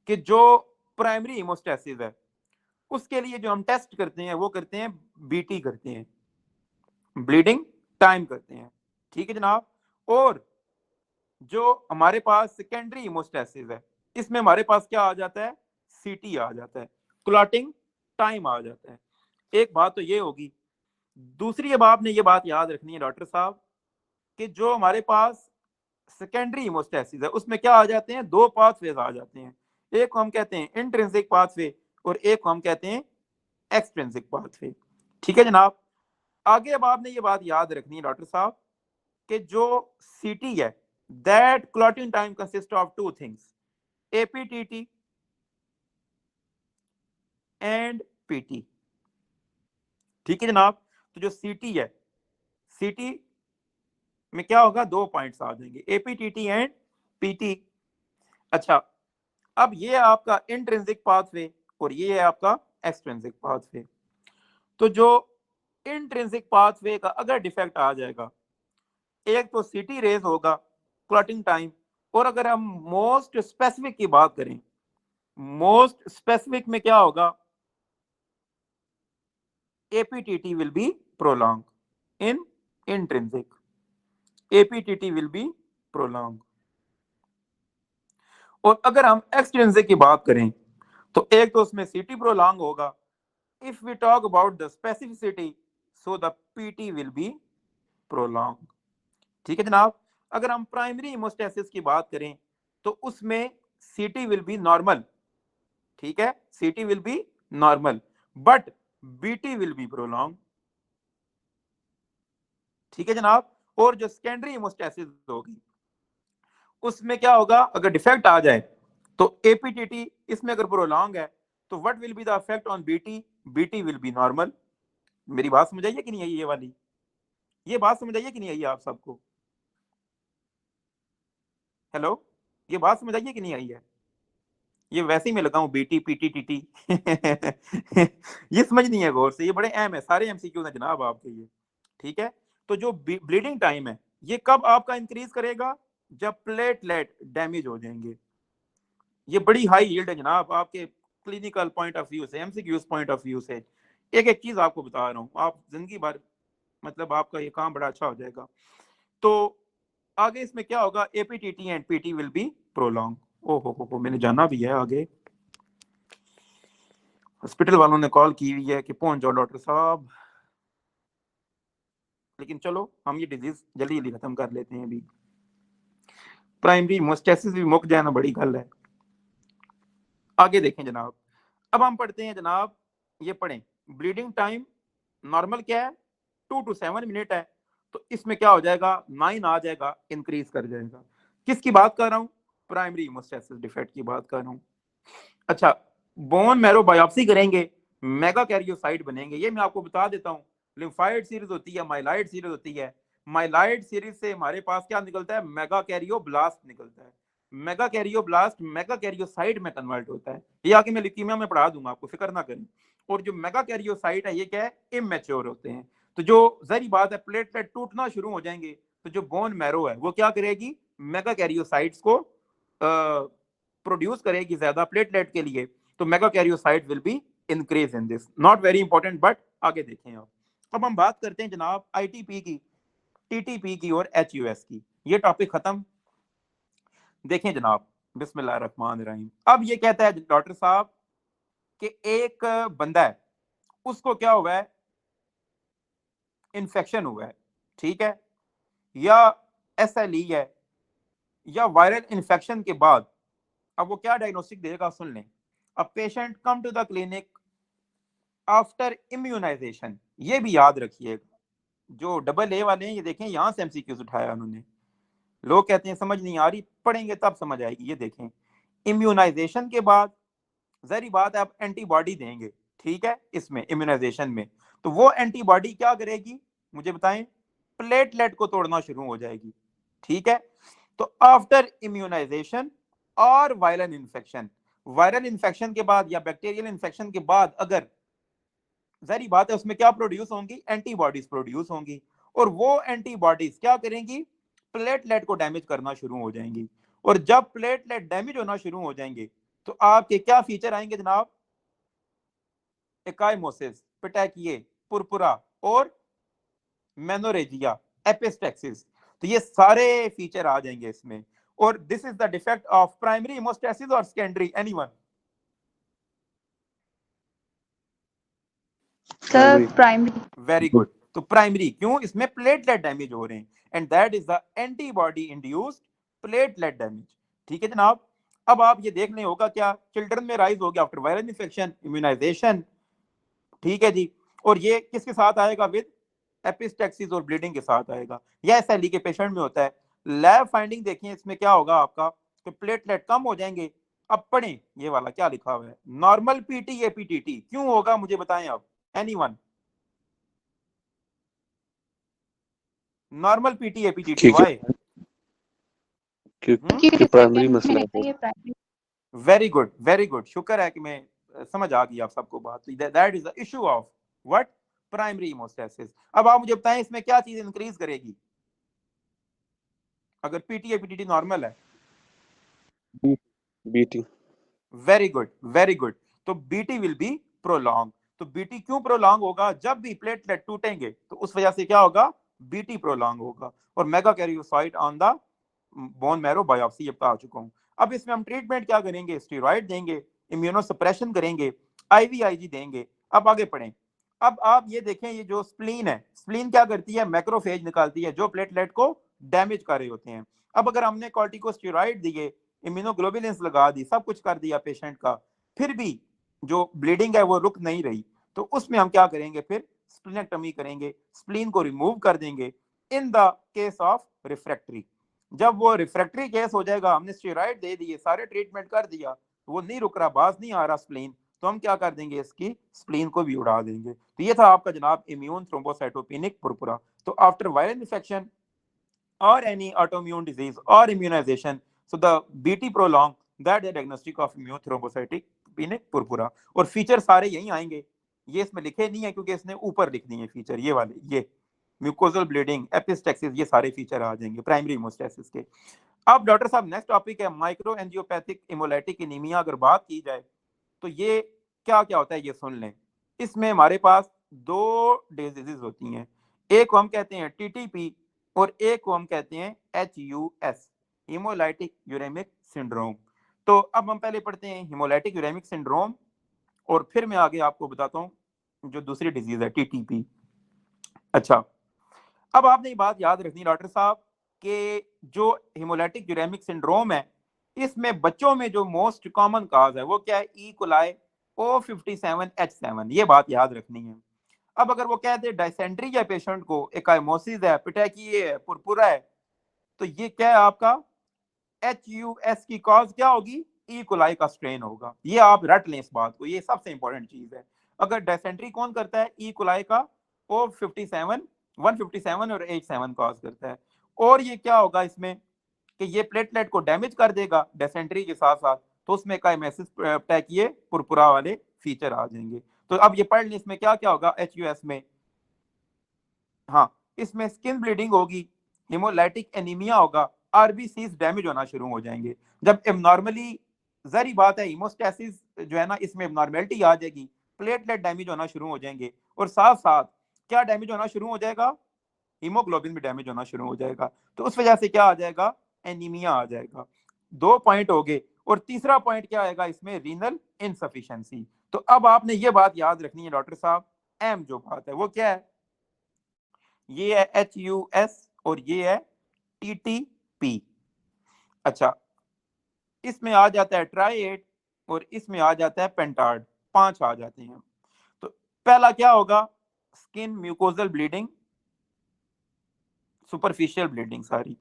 कि जो प्राइमरी हीमोस्टेसिस है उसके लिए जो हम टेस्ट करते हैं वो करते हैं बीटी करते हैं, ब्लीडिंग टाइम करते हैं, ठीक है जनाब। और जो हमारे पास सेकेंडरी हीमोस्टेसिस है इसमें हमारे पास क्या आ जाता है, सीटी आ जाता है, क्लॉटिंग टाइम आ जाता है। एक बात तो ये होगी। दूसरी अब आपने ये बात याद रखनी है डॉक्टर साहब कि जो हमारे पास सेकेंडरी हीमोस्टेसिस है उसमें क्या आ जाते हैं, 2 पाथवेज आ जाते हैं। एक को हम कहते हैं इंट्रिंसिक पाथवे और एक को हम कहते हैं एक्सट्रिंसिक पाथवे, ठीक है जनाब। आगे अब आपने ये बात याद रखनी है डॉक्टर साहब कि जो सीटी है, that clotting time consist of 2 things, APTT and PT, ठीक है जनाब। तो जो सीटी है, सीटी में क्या होगा, 2 पॉइंट्स आ जाएंगे, एपीटीटी एंड पीटी। अच्छा, अब ये आपका इंट्रिंसिक पाथवे और ये है आपका एक्सट्रिंसिक पाथवे। तो जो इंट्रिंसिक पाथवे का अगर डिफेक्ट आ जाएगा, एक तो सीटी रेज होगा, क्लॉटिंग टाइम, और अगर हम मोस्ट स्पेसिफिक की बात करें, मोस्ट स्पेसिफिक में क्या होगा, APTT will be prolonged in intrinsic, APTT will be prolonged। और अगर हम एक्सट्रिंसिक की बात करें तो एक तो उसमें सीटी प्रोलॉन्ग होगा, if we talk about the specificity so the PT will be prolong, ठीक है जनाब। अगर हम प्राइमरी हीमोस्टेसिस की बात करें तो उसमें सीटी विल बी नॉर्मल, ठीक है, सीटी will be normal but BT will be prolong, ठीक है जनाब। और जो सेकेंडरी हीमोस्टेसिस होगी उसमें क्या होगा, अगर डिफेक्ट आ जाए तो एपीटीटी इसमें अगर प्रोलॉन्ग है तो what will be the effect on BT, BT will be normal. मेरी बात समझ आइए कि नहीं आई, ये वाली, ये बात समझ आइए कि नहीं आई आप सबको, हेलो, ये बात समझ आइए कि नहीं आई है, ये वैसे ही मैं लगाऊं बीटी पीटी टीटी ये समझ नहीं है गौर से, ये बड़े अहम है, सारे एमसीक्यू हैं जनाब आपके ये, ठीक है। तो जो ब्लीडिंग टाइम है ये कब आपका इंक्रीज करेगा, जब प्लेटलेट डैमेज हो जाएंगे। ये बड़ी हाई यील्ड है जनाब आपके क्लिनिकल पॉइंट ऑफ व्यू से, एमसीक्यूज पॉइंट ऑफ व्यू से। एक एक चीज आपको बता रहा हूँ, आप जिंदगी भर मतलब आपका ये काम बड़ा अच्छा हो जाएगा। तो आगे इसमें क्या होगा, APTT and PT will be prolong. ओहो मैंने जाना भी है आगे, हॉस्पिटल वालों ने कॉल की हुई है कि पहुंच जाओ डॉक्टर साहब, लेकिन चलो हम ये डिजीज जल्दी जल्दी खत्म कर लेते हैं। अभी प्राइमरी हीमोस्टेसिस भी मुक जाना बड़ी गल है। आगे देखें जनाब, अब हम पढ़ते हैं जनाब, ये पढ़ें ब्लीडिंग टाइम नॉर्मल क्या है, 2 to 7 मिनट है, तो इसमें क्या हो जाएगा, 9 आ जाएगा, इंक्रीज कर जाएगा। किसकी बात कर रहा हूं, प्राइमरी हीमोस्टेसिस डिफेक्ट की बात कर रहा हूं। अच्छा, बोन मैरो बायोप्सी करेंगे, मेगा कैरियोसाइट बनेंगे, ये मैं आपको बता देता हूं, लिम्फाइड सीरीज होती है, माइलाइड सीरीज होती है। माइलाइड सीरीज से हमारे पास क्या निकलता है, मेगा कैरियोब्लास्ट निकलता है। मेगा कैरियोब्लास्ट मेगा कैरियोसाइट में कन्वर्ट होता है। ये आगे मैं ल्यूकीमिया में पढ़ा दूंगा, आपको फिक्र ना करें। और जो मेगा कैरियोसाइट है ये क्या है, इमेच्योर होते हैं। तो जो जहरी बात है, प्लेटलेट टूटना शुरू हो जाएंगे तो जो बोन मैरो है वो क्या करेगी, मेगा कैरियोसाइट्स को प्रोड्यूस करेगी ज्यादा प्लेटलेट के लिए। तो mega karyocyte will be increase in this, not very important but आगे देखें आप। अब हम बात करते हैं जनाब आईटीपी की, टीटीपी की और एचयूएस की। ये टॉपिक खत्म। देखें जनाब, बिस्मिल्लाहिर्रहमानिर्रहीम। अब ये कहता है डॉक्टर साहब कि एक बंदा है, उसको क्या हुआ है, इन्फेक्शन हुआ है, ठीक है, या एसएलई है, या वायरल इन्फेक्शन के बाद अब वो क्या डायग्नोस्टिक देगा, सुन लें। A patient come to the clinic after immunisation. ये भी याद रखिएगा, जो डबल ए वाले हैं ये देखें, यहां से एमसीक्यूज उठाया उन्होंने। लोग कहते हैं समझ नहीं आ रही, पढ़ेंगे तब समझ आएगी। ये देखें, इम्यूनाइजेशन के बाद जहरी बात है आप एंटीबॉडी देंगे, ठीक है, इसमें इम्यूनाइजेशन में। तो वो एंटीबॉडी क्या करेगी, मुझे बताएं, प्लेटलेट को तोड़ना शुरू हो जाएगी, ठीक है। तो आफ्टर इम्यूनाइजेशन और वायरल इन्फेक्शन, वायरल इन्फेक्शन के बाद या बैक्टीरियल इन्फेक्शन के बाद अगर जहरी बात है उसमें क्या प्रोड्यूस होंगी, एंटीबॉडीज प्रोड्यूस होंगी। और वो एंटीबॉडीज क्या करेंगी, प्लेटलेट को डैमेज करना शुरू हो जाएंगी। और जब प्लेटलेट डैमेज होना शुरू हो जाएंगे तो आपके क्या फीचर आएंगे जनाब, एकाइमोसिस, पिटैकिये, पुरपुरा और मेनोरेजिया, एपिस्टेक्सिस। तो ये सारे फीचर आ जाएंगे इसमें। और this is the defect of primary haemostasis और secondary, anyone? Sir, primary. Very good. तो प्राइमरी क्यों, इसमें प्लेटलेट डैमेज हो रहे हैं, and that is the antibody induced platelet damage, ठीक है जनाब। अब आप ये देख लें होगा क्या, चिल्ड्रन में राइज हो गया आफ्टर वायरल इन्फेक्शन, इम्यूनाइजेशन, ठीक है जी। और ये किसके साथ आएगा, विद एपिस्टेक्सिस और ब्लीडिंग के साथ आएगा। यह एसएलई के पेशेंट में होता है। लैब फाइंडिंग देखिए इसमें क्या होगा आपका, कि प्लेटलेट कम हो जाएंगे। अब पढ़ें ये वाला क्या लिखा हुआ है, नॉर्मल पीटी एपीटीटी क्यों होगा, मुझे बताएं आप, anyone? Normal PT APTT why? क्योंकि प्राइमरी मसला है। वेरी गुड, वेरी गुड, शुक्र है कि मैं समझ आ गई आप सबको बात। That is the issue of what, primary haemostasis. अब आप मुझे बताएं इसमें क्या चीज इंक्रीज करेगी अगर पीटी एपीटीटी नॉर्मल है? BT. Very good, very good. तो बीटी विल बी प्रोलॉन्ग। तो बीटी क्यों प्रोलॉन्ग होगा, जब भी प्लेटलेट टूटेंगे तो उस वजह से क्या होगा, बीटी प्रोलॉन्ग होगा। और mega karyocyte on the bone marrow biopsy, ये बता चुका हूं। अब इसमें हम ट्रीटमेंट क्या करेंगे, स्टेरॉइड देंगे, इम्यूनोसप्रेशन करेंगे, आईवीआईजी देंगे। अब आगे पढ़ें। अब आप ये देखें, ये जो स्प्लीन है, स्प्लीन क्या करती है, मैक्रोफेज निकालती है जो प्लेटलेट को डैमेज कर रहे होते हैं। अब अगर हमने कॉर्टिकोस्टेरॉइड दिए, इम्यूनोग्लोबुलिन्स लगा दी, सब कुछ कर दिया पेशेंट का, फिर भी जो ब्लीडिंग है वो रुक नहीं रही, तो उसमें हम क्या करेंगे, फिर स्प्लीनेक्टमी करेंगे, स्प्लीन को रिमूव कर देंगे। In the case of refractory, जब वो रिफ्रैक्टरी केस हो जाएगा, हमने स्टेरॉइड दे दिए, सारे ट्रीटमेंट कर दिया, वो नहीं रुक रहा, बाज नहीं आ रहा स्प्लीन, तो हम क्या कर देंगे, इसकी स्प्लीन को भी उड़ा देंगे। तो ये था आपका जनाब इम्यून थ्रोम्बोसाइटोपेनिक पुरपुरा। तो after viral infection or any autoimmune disease or immunization, so the BT prolong, that is diagnostic of immune thrombocytic penic purpura। और फीचर सारे यही आएंगे, ये इसमें लिखे नहीं है क्योंकि इसने ऊपर लिख दिए फीचर, ये वाले, ये म्यूकोजल ब्लीडिंग, एपिस्टेक्सिस, ये सारे फीचर आ जाएंगे प्राइमरी हेमोस्टेसिस के। अब डॉक्टर साहब नेक्स्ट टॉपिक है माइक्रो एंजियोपैथिक हेमोलाइटिक एनीमिया। अगर बात की जाए तो ये क्या क्या होता है, ये सुन लें। इसमें हमारे पास दो डिजीजेज होती हैं, एक को हम कहते हैं टीटीपी और एक को हम कहते हैं HUS, हीमोलाइटिक यूरेमिक सिंड्रोम। तो अब हम पहले पढ़ते हैं हीमोलाइटिक यूरेमिक सिंड्रोम, और फिर मैं आगे आपको बताता हूं जो दूसरी डिजीज है टीटीपी। अच्छा, अब आपने ये बात याद रखनी डॉक्टर साहब कि जो हीमोलाइटिक यूरेमिक सिंड्रोम है, इसमें बच्चों में जो मोस्ट कॉमन काज है वो क्या है, ई कोलाई O57H7, ये बात याद रखनी है। अब अगर वो कहते हैं डायसेंट्री है पेशेंट को, एकाइमोसिस है, पिटैकिये है, पुरपुरा है, तो ये क्या है आपका HUS की कॉज क्या होगी, ई कोलाई का स्ट्रेन होगा। ये आप रट लें इस बात को, ये सबसे इंपॉर्टेंट चीज है। अगर डायसेंट्री कौन करता है, ई कोलाई का O57 157 और 87 कॉज करता है। और ये क्या होगा इसमें कि ये प्लेटलेट को डैमेज कर देगा डेसेंट्री के साथ साथ, तो उसमें काइमेसिस अटैक ये पुरपुरा वाले फीचर आ जाएंगे। तो अब ये पढ़ लें इसमें क्या क्या होगा HUS में। हाँ, इसमें स्किन ब्लीडिंग होगी, हेमोलाइटिक एनीमिया होगा, आरबीसीज डैमेज होना शुरू हो जाएंगे। जब एबनॉर्मली, जरी बात है हीमोस्टेसिस जो है ना, इसमें एबनॉर्मेलिटी आ जाएगी, प्लेटलेट डैमेज होना शुरू हो जाएंगे, और साथ साथ क्या डैमेज होना शुरू हो जाएगा, हीमोग्लोबिन भी डैमेज होना शुरू हो जाएगा। तो उस वजह से क्या आ जाएगा, एनीमिया आ जाएगा। 2 पॉइंट हो गए। और तीसरा पॉइंट क्या आएगा इसमें, रीनल इनसफिशिएंसी। तो अब आपने ये बात याद रखनी है डॉक्टर साहब, एम जो बात है वो क्या है, ये है HUS और ये है TTP। अच्छा, इसमें आ जाता है ट्राइएट और इसमें आ जाता है पेंटार्ड, 5 आ जाते हैं। तो पहला क्या होगा, skin mucosal bleeding, superficial bleeding सारी।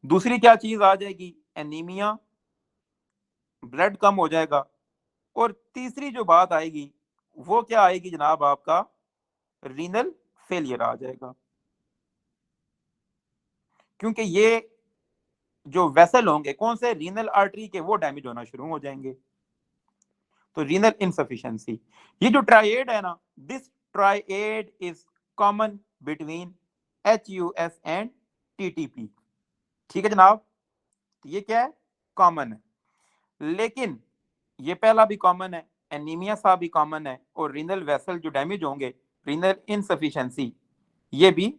दूसरी क्या चीज आ जाएगी, एनीमिया, ब्लड कम हो जाएगा। और तीसरी जो बात आएगी वो क्या आएगी जनाब, आपका रीनल फेलियर आ जाएगा, क्योंकि ये जो वेसल होंगे कौन से, रीनल आर्टरी के, वो डैमेज होना शुरू हो जाएंगे। तो रीनल इनसफिशिएंसी, ये जो ट्राइएड है ना, this triad is common between HUS and TTP। ठीक है जनाब, ये क्या है, कॉमन है। लेकिन ये पहला भी कॉमन है, एनीमिया सा भी कॉमन है, और रीनल वेसल जो डैमेज होंगे, रीनल इनसफिशिएंसी, ये भी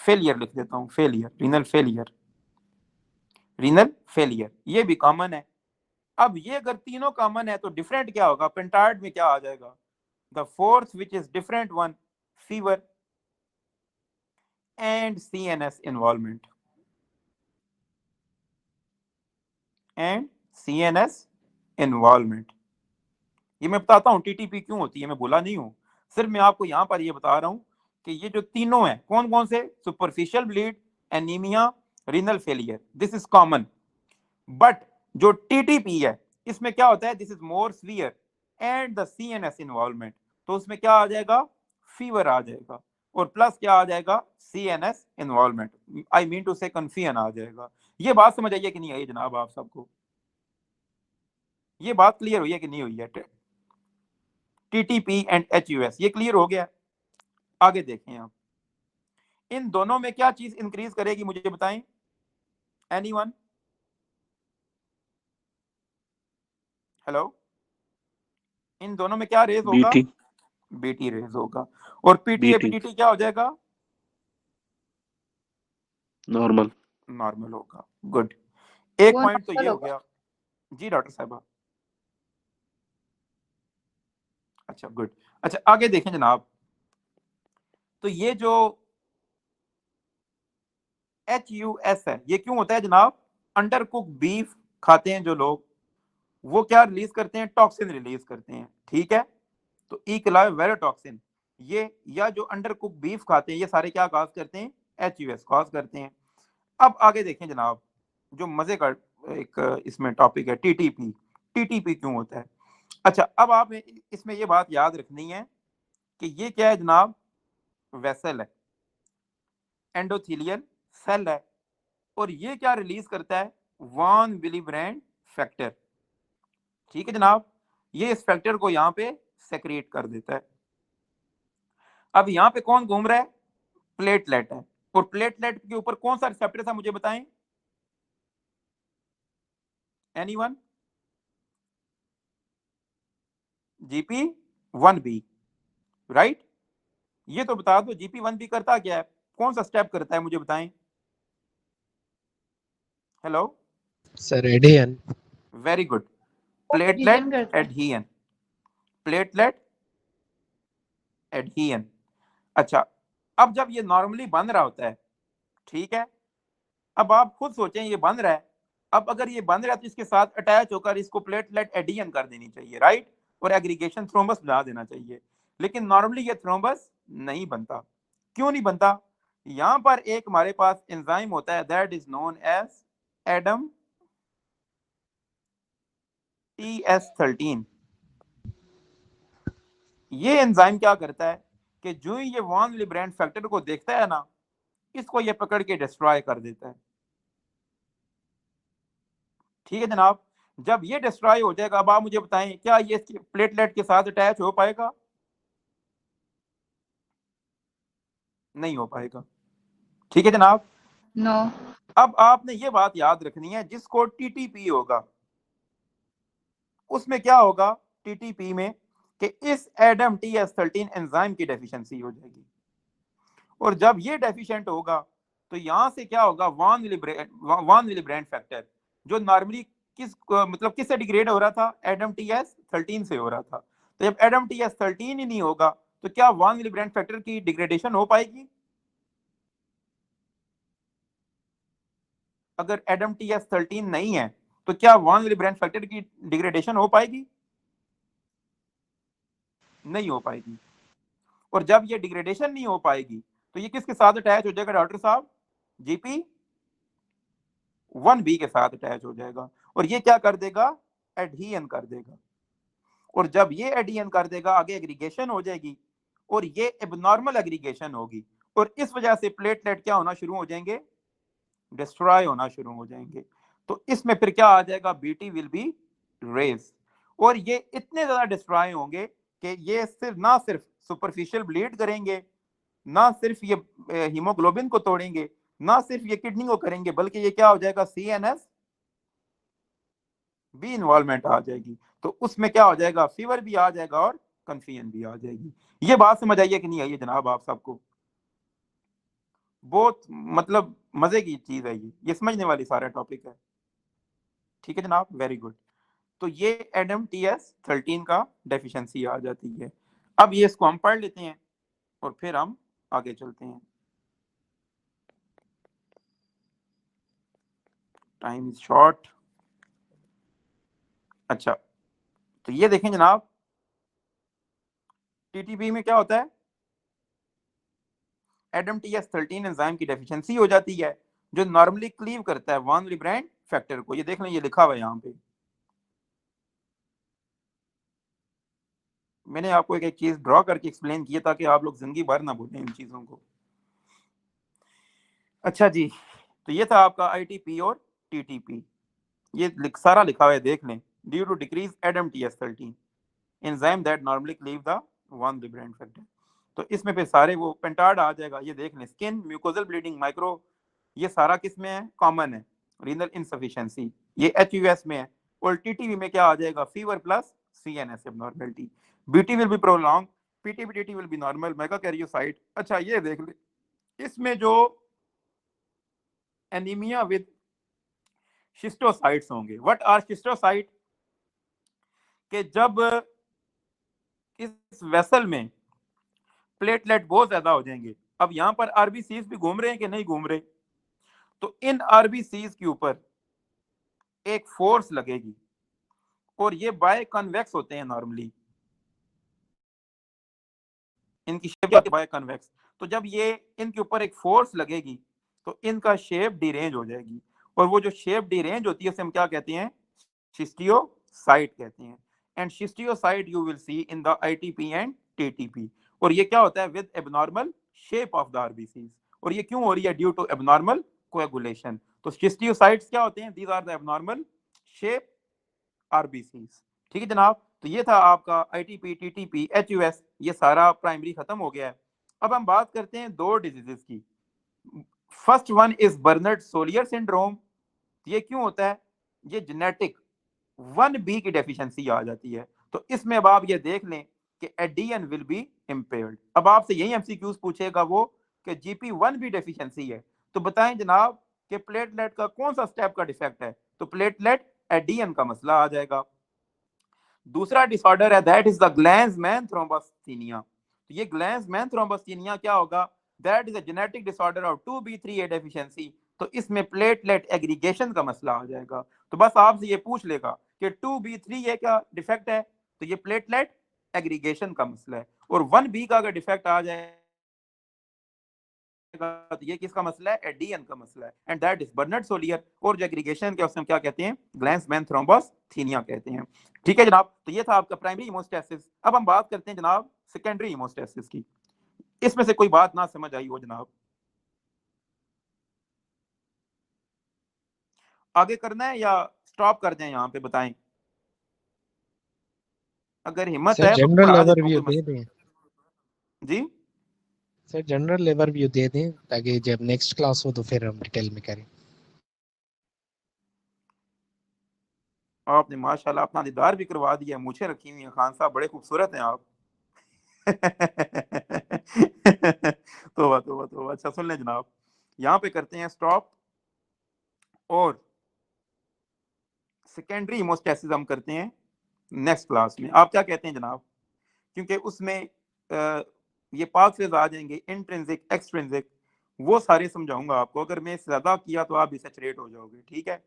फेलियर लिख देता हूं, failure, renal failure, renal failure, ये भी कॉमन है। अब ये अगर तीनों कॉमन है तो डिफरेंट क्या होगा, पेंटार्ड में क्या आ जाएगा, the fourth which is different one, fever and CNS involvement, and CNS involvement. ये मैं बताता हूं TTP क्यों होती है, मैं बोला नहीं हूं, सिर्फ मैं आपको यहां पर ये बता रहा हूं कि ये जो तीनों हैं कौन कौन से, superficial bleed, anaemia, renal failure, this is common. But जो TTP है इसमें क्या होता है, this is more severe and the CNS involvement. तो उसमें क्या आ जाएगा, फीवर आ जाएगा, और प्लस क्या आ जाएगा, CNS involvement, I mean to say confusion आ जाएगा। ये बात समझ आइए कि नहीं आई जनाब, आप सबको ये बात क्लियर हुई है कि नहीं हुई है, TTP एंड HUS ये क्लियर हो गया। आगे देखें आप, इन दोनों में क्या चीज इंक्रीज करेगी मुझे बताएं, एनीवन, हेलो, इन दोनों में क्या रेज होगा, BT BT रेज होगा। और PT BT APTT क्या हो जाएगा, नॉर्मल। नॉर्मल होगा। गुड, एक वो पॉइंट तो ये normal हो होगा। गया। जी डॉक्टर साहबा, अच्छा गुड। अच्छा आगे देखें जनाब, तो ये जो HUS है ये क्यों होता है जनाब, अंडर कुक बीफ खाते हैं जो लोग, वो क्या रिलीज करते हैं, टॉक्सिन रिलीज करते हैं, ठीक है। तो इक्लाय वेरोटॉक्सिन, ये या जो अंडर कुक बीफ खाते हैं ये सारे क्या कॉज करते हैं, HUS कॉज करते हैं। अब आगे देखें जनाब, जो मजे का एक इसमें टॉपिक है, TTP क्यों होता है। अच्छा, अब आप इसमें ये बात याद रखनी है कि ये क्या है जनाब, वेसल है, एंडोथेलियल सेल है, और ये क्या रिलीज करता है, वॉन विलीब्रेंड फैक्टर। ठीक है जनाब, ये इस फैक्टर को यहाँ पे सेक्रेट कर देता है। अब यहाँ पे कौन घूम रहा है, प्लेटलेट है, और प्लेटलेट के ऊपर कौन सा रिसेप्टर था मुझे बताएं, एनीवन, GP1B, राइट। ये तो बता दो GP1B करता क्या है, कौन सा स्टेप करता है मुझे बताएं, hello, sir adhesion. Very good, Adhesion platelet करता है। Adhesion, platelet adhesion. अच्छा, अब जब ये नॉर्मली बन रहा होता है, ठीक है, अब आप खुद सोचें ये बन रहा है, अब अगर ये बन रहा है तो इसके साथ अटैच होकर इसको प्लेटलेट एडियन कर देनी चाहिए, राइट, और एग्रीगेशन थ्रोम्बस बना देना चाहिए। लेकिन नॉर्मली ये थ्रोम्बस नहीं बनता, क्यों नहीं बनता, यहां पर एक हमारे पास एंजाइम होता है that is known as ADAM TS13। ये एंजाइम क्या करता है, कि जो ही ये वॉन विलिब्रेंड फैक्टर को देखता है ना, इसको ये पकड़ के डिस्ट्रॉय कर देता है। ठीक है जनाब, जब ये डिस्ट्रॉय हो जाएगा, अब आप मुझे बताएं क्या ये प्लेटलेट के साथ अटैच हो पाएगा? नहीं हो पाएगा। ठीक है जनाब, नो। अब आपने ये बात याद रखनी है, जिसको टीटीपी होगा उसमें क्या होगा, टीटीपी में, कि इस एडम TS13 एंजाइम की डेफिशिएंसी हो जाएगी। और जब ये डेफिशिएंट होगा तो यहां से क्या होगा, वॉन विलिब्रेंड फैक्टर जो नॉर्मली मतलब किससे डिग्रेड हो रहा था, एडम TS13 से हो रहा था। तो जब एडम TS13 ही नहीं होगा तो क्या वॉन विलिब्रेंड फैक्टर की डिग्रेडेशन हो पाएगी? अगर एडम TS13 नहीं है तो क्या वॉन विलिब्रेंड फैक्टर की डिग्रेडेशन हो पाएगी? नहीं हो पाएगी। और जब ये डिग्रेडेशन नहीं हो पाएगी तो ये किसके साथ अटैच हो जाएगा डॉक्टर साहब? GP1B के साथ अटैच हो जाएगा। और ये क्या कर देगा, एडहियन कर देगा। और जब ये एडहियन कर देगा, आगे एग्रीगेशन हो जाएगी और ये एबनॉर्मल एग्रीगेशन होगी, और इस वजह से प्लेटलेट क्या होना शुरू हो जाएंगे, डिस्ट्रॉय होना शुरू हो जाएंगे। तो इसमें फिर क्या आ जाएगा, BT विल बी रेज। और ये इतने ज्यादा डिस्ट्रॉय होंगे कि ये ना सिर्फ सुपरफिशियल ब्लीड करेंगे, ना सिर्फ ये हीमोग्लोबिन को तोड़ेंगे, ना सिर्फ ये किडनी को करेंगे, बल्कि ये क्या हो जाएगा, CNS भी इन्वॉल्वमेंट आ जाएगी। तो उसमें क्या हो जाएगा, फीवर भी आ जाएगा और कंफ्यूजन भी आ जाएगी। ये बात समझ आइए कि नहीं आई है जनाब आप सबको? बहुत मतलब मजे की चीज है ये समझने वाली सारा टॉपिक है। ठीक है जनाब, वेरी गुड। तो ये एडम TS13 का डेफिशिएंसी आ जाती है। अब ये इसको हम पढ़ लेते हैं और फिर हम आगे चलते हैं। Time is short. अच्छा, तो ये देखें जनाब, टीटीपी में क्या होता है, एडम TS13 एंजाइम की डेफिशिएंसी हो जाती है, जो नॉर्मली क्लीव करता है वॉन विलिब्रेंड फैक्टर को। ये देख लें, ये लिखा हुआ है यहाँ पे। मैंने आपको एक चीज ड्रॉ करके एक्सप्लेन की ताकि आप लोग जिंदगी भर ना भूलें इन चीजों को। अच्छा जी, तो ये था आपका ITP और TTP। ये सारा लिखा हुआ है, देख लें। Due to decrease ADAM TS13 enzyme that normally cleave the von Willebrand factor. तो इसमें फिर सारे वो पेंटार्ड आ जाएगा। ये देख लें, स्किन, म्यूकोजल ब्लीडिंग, माइक्रो, ये सारा किस में है, कॉमन है। रीनल इनसफिशिएंसी ये HUS में है। और TTP में क्या आ जाएगा, fever plus CNS abnormality. BT will be prolong, PTBTT will be normal, megakaryocyte. अच्छा, ये देख ले, इसमें जो एनीमिया विद शिस्टोसाइट्स होंगे। What are schistocyte? कि जब इस वेसल में प्लेटलेट बहुत ज्यादा हो जाएंगे। अब यहाँ पर RBCs भी घूम रहे हैं कि नहीं घूम रहे? तो इन RBCs के ऊपर एक फोर्स लगेगी और ये बाय कन्वेक्स होते हैं नॉर्मली, इनकी शेप बाय कन्वेक्स। तो जब ये इनके ऊपर एक फोर्स लगेगी तो इनका शेप डिरेंज हो जाएगी। और वो जो शेप डिरेंज होती है उसे हम क्या कहते हैं, शिस्टियोसाइट कहते हैं। And schistocyte you will see in the ITP and TTP। और ये क्या होता है, with abnormal shape of the RBCs। और ये क्यों हो रही है, ड्यू टू एबनॉर्मल कोएगुलेशन। तो शिस्टियोसाइट्स क्या होते हैं, these are the abnormal shape RBCs। ठीक है जनाब, तो ये था आपका ITP, TTP, HUS, ये सारा प्राइमरी खत्म हो गया है। अब हम बात करते हैं दो डिजीजेस की। First one is Bernard Soulier syndrome. ये क्यों होता है, ये जेनेटिक 1B की डेफिशिएंसी आ जाती है। तो इसमें अब आप ये देख लें कि एडियन विल बी इम्पेयर्ड। अब आपसे यही MCQs पूछेगा वो कि GP1B डेफिशिएंसी है, तो बताएं जनाब कि प्लेटलेट का कौन सा स्टेप का डिफेक्ट है? तो प्लेटलेट एडियन का मसला आ जाएगा। दूसरा डिसऑर्डर है, दैट इज द ग्लैंसमैन थ्रोम्बोसिथीनिया। तो ये ग्लैंसमैन थ्रोम्बोसिथीनिया क्या होगा, that is a genetic disorder of 2B3A deficiency. तो इसमें प्लेटलेट एग्रीगेशन का मसला आ जाएगा। तो बस आपसे ये पूछ लेगा कि 2B3A का डिफेक्ट है तो ये प्लेटलेट एग्रीगेशन का मसला है। और 1B का अगर डिफेक्ट आ जाए तो ये किसका मसला है, एडियन का मसला है। And that is Bernard Soulier. और जो एग्रीगेशन के उसमें क्या कहते हैं, ग्लैंसमैन थ्रोम्बोसिथीनिया कहते हैं। ठीक है जनाब, तो ये था आपका प्राइमरी हीमोस्टेसिस। अब हम बात करते हैं जनाब सेकेंडरी हीमोस्टेसिस की। इसमें से कोई बात ना समझ आई हो जनाब, आगे करना है या स्टॉप कर दें यहाँ पे, बताएं। अगर हिम्मत सर है तो जनरल पढ़ा देता हूँ, ओवरव्यू कोई दे मसला दें। जी। सर जनरल ओवरव्यू दे दें ताकि जब नेक्स्ट क्लास हो तो फिर हम डिटेल में करें। आपने माशाल्लाह अपना दीदार भी करवा दिया, मुझे रखी हुई है खान साहब, बड़े खूबसूरत हैं आप। तोबा तोबा तोबा। अच्छा सुन लें जनाब, यहाँ पे करते हैं स्टॉप, और सेकेंडरी हीमोस्टैसिस हम करते हैं नेक्स्ट क्लास में। आप क्या कहते हैं जनाब? क्योंकि उसमें ये पाथवेज आ जाएंगे, इंट्रिंसिक एक्सट्रिंसिक, वो सारे समझाऊंगा आपको। अगर मैं ज्यादा किया तो आप भी सैचुरेट हो जाओगे, ठीक है?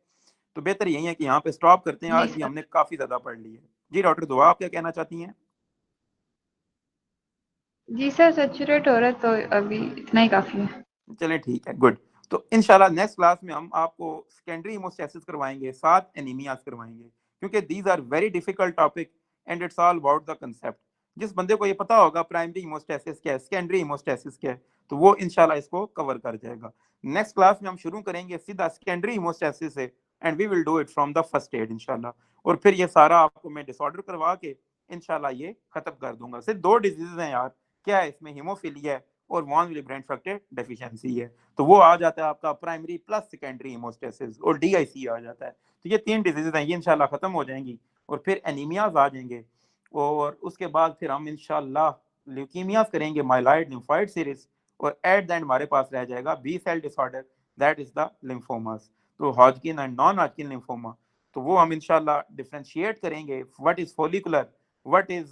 तो बेहतर यही है कि यहाँ पे स्टॉप करते हैं, जी आज भी सर। हमने काफी ज्यादा पढ़ ली है। जी डॉक्टर दुआ, आप क्या कहना चाहती हैं? जी सर, सैचुरेट हो रहा है तो अभी इतना ही काफी है। चलें ठीक है, गुड। तो इंशाल्लाह नेक्स्ट क्लास में हम आपको सेकेंडरी हीमोस्टैसिस करवाएंगे, साथ एनीमियाज करवाएंगे, क्योंकि these are very difficult topic and it's all about the concept. जिस बंदे को ये पता होगा प्राइमरी हीमोस्टैसिस क्या है, सेकेंडरी हीमोस्टैसिस क्या है, तो वो इंशाल्लाह इसको कवर कर जाएगा। नेक्स्ट क्लास में हम शुरू करेंगे सीधा सेकेंडरी हीमोस्टैसिस से, and we will do it from the first aid इंशाल्लाह। और फिर ये सारा आपको मैं डिसऑर्डर करवा के इंशाल्लाह ये खत्म कर दूंगा। सिर्फ 2 डिजीज हैं यार, क्या है इसमें? हीमोफीलिया है और वॉन विलिब्रेंट फैक्टर डेफिशिएंसी है। तो वो आ जाता है आपका प्राइमरी प्लस सेकेंडरी हीमोस्टैसिस, और DIC आ जाता है। तो ये 3 डिजीज हैं, ये इंशाल्लाह खत्म हो जाएंगी, और फिर एनीमियाज आ जाएंगे, और उसके बाद फिर हम इंशाल्लाह ल्यूकीमियाज करेंगे, माइलॉइड लिम्फोइड सीरीज, और एट द एंड हमारे पास रह जाएगा B cell disorder, that is the lymphomas. तो Hodgkin and non Hodgkin lymphoma, तो वो हम इंशाल्लाह डिफरेंशिएट करेंगे, what is follicular, what is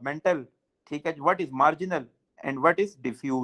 mantle, ठीक है, what is marginal and what is diffuse.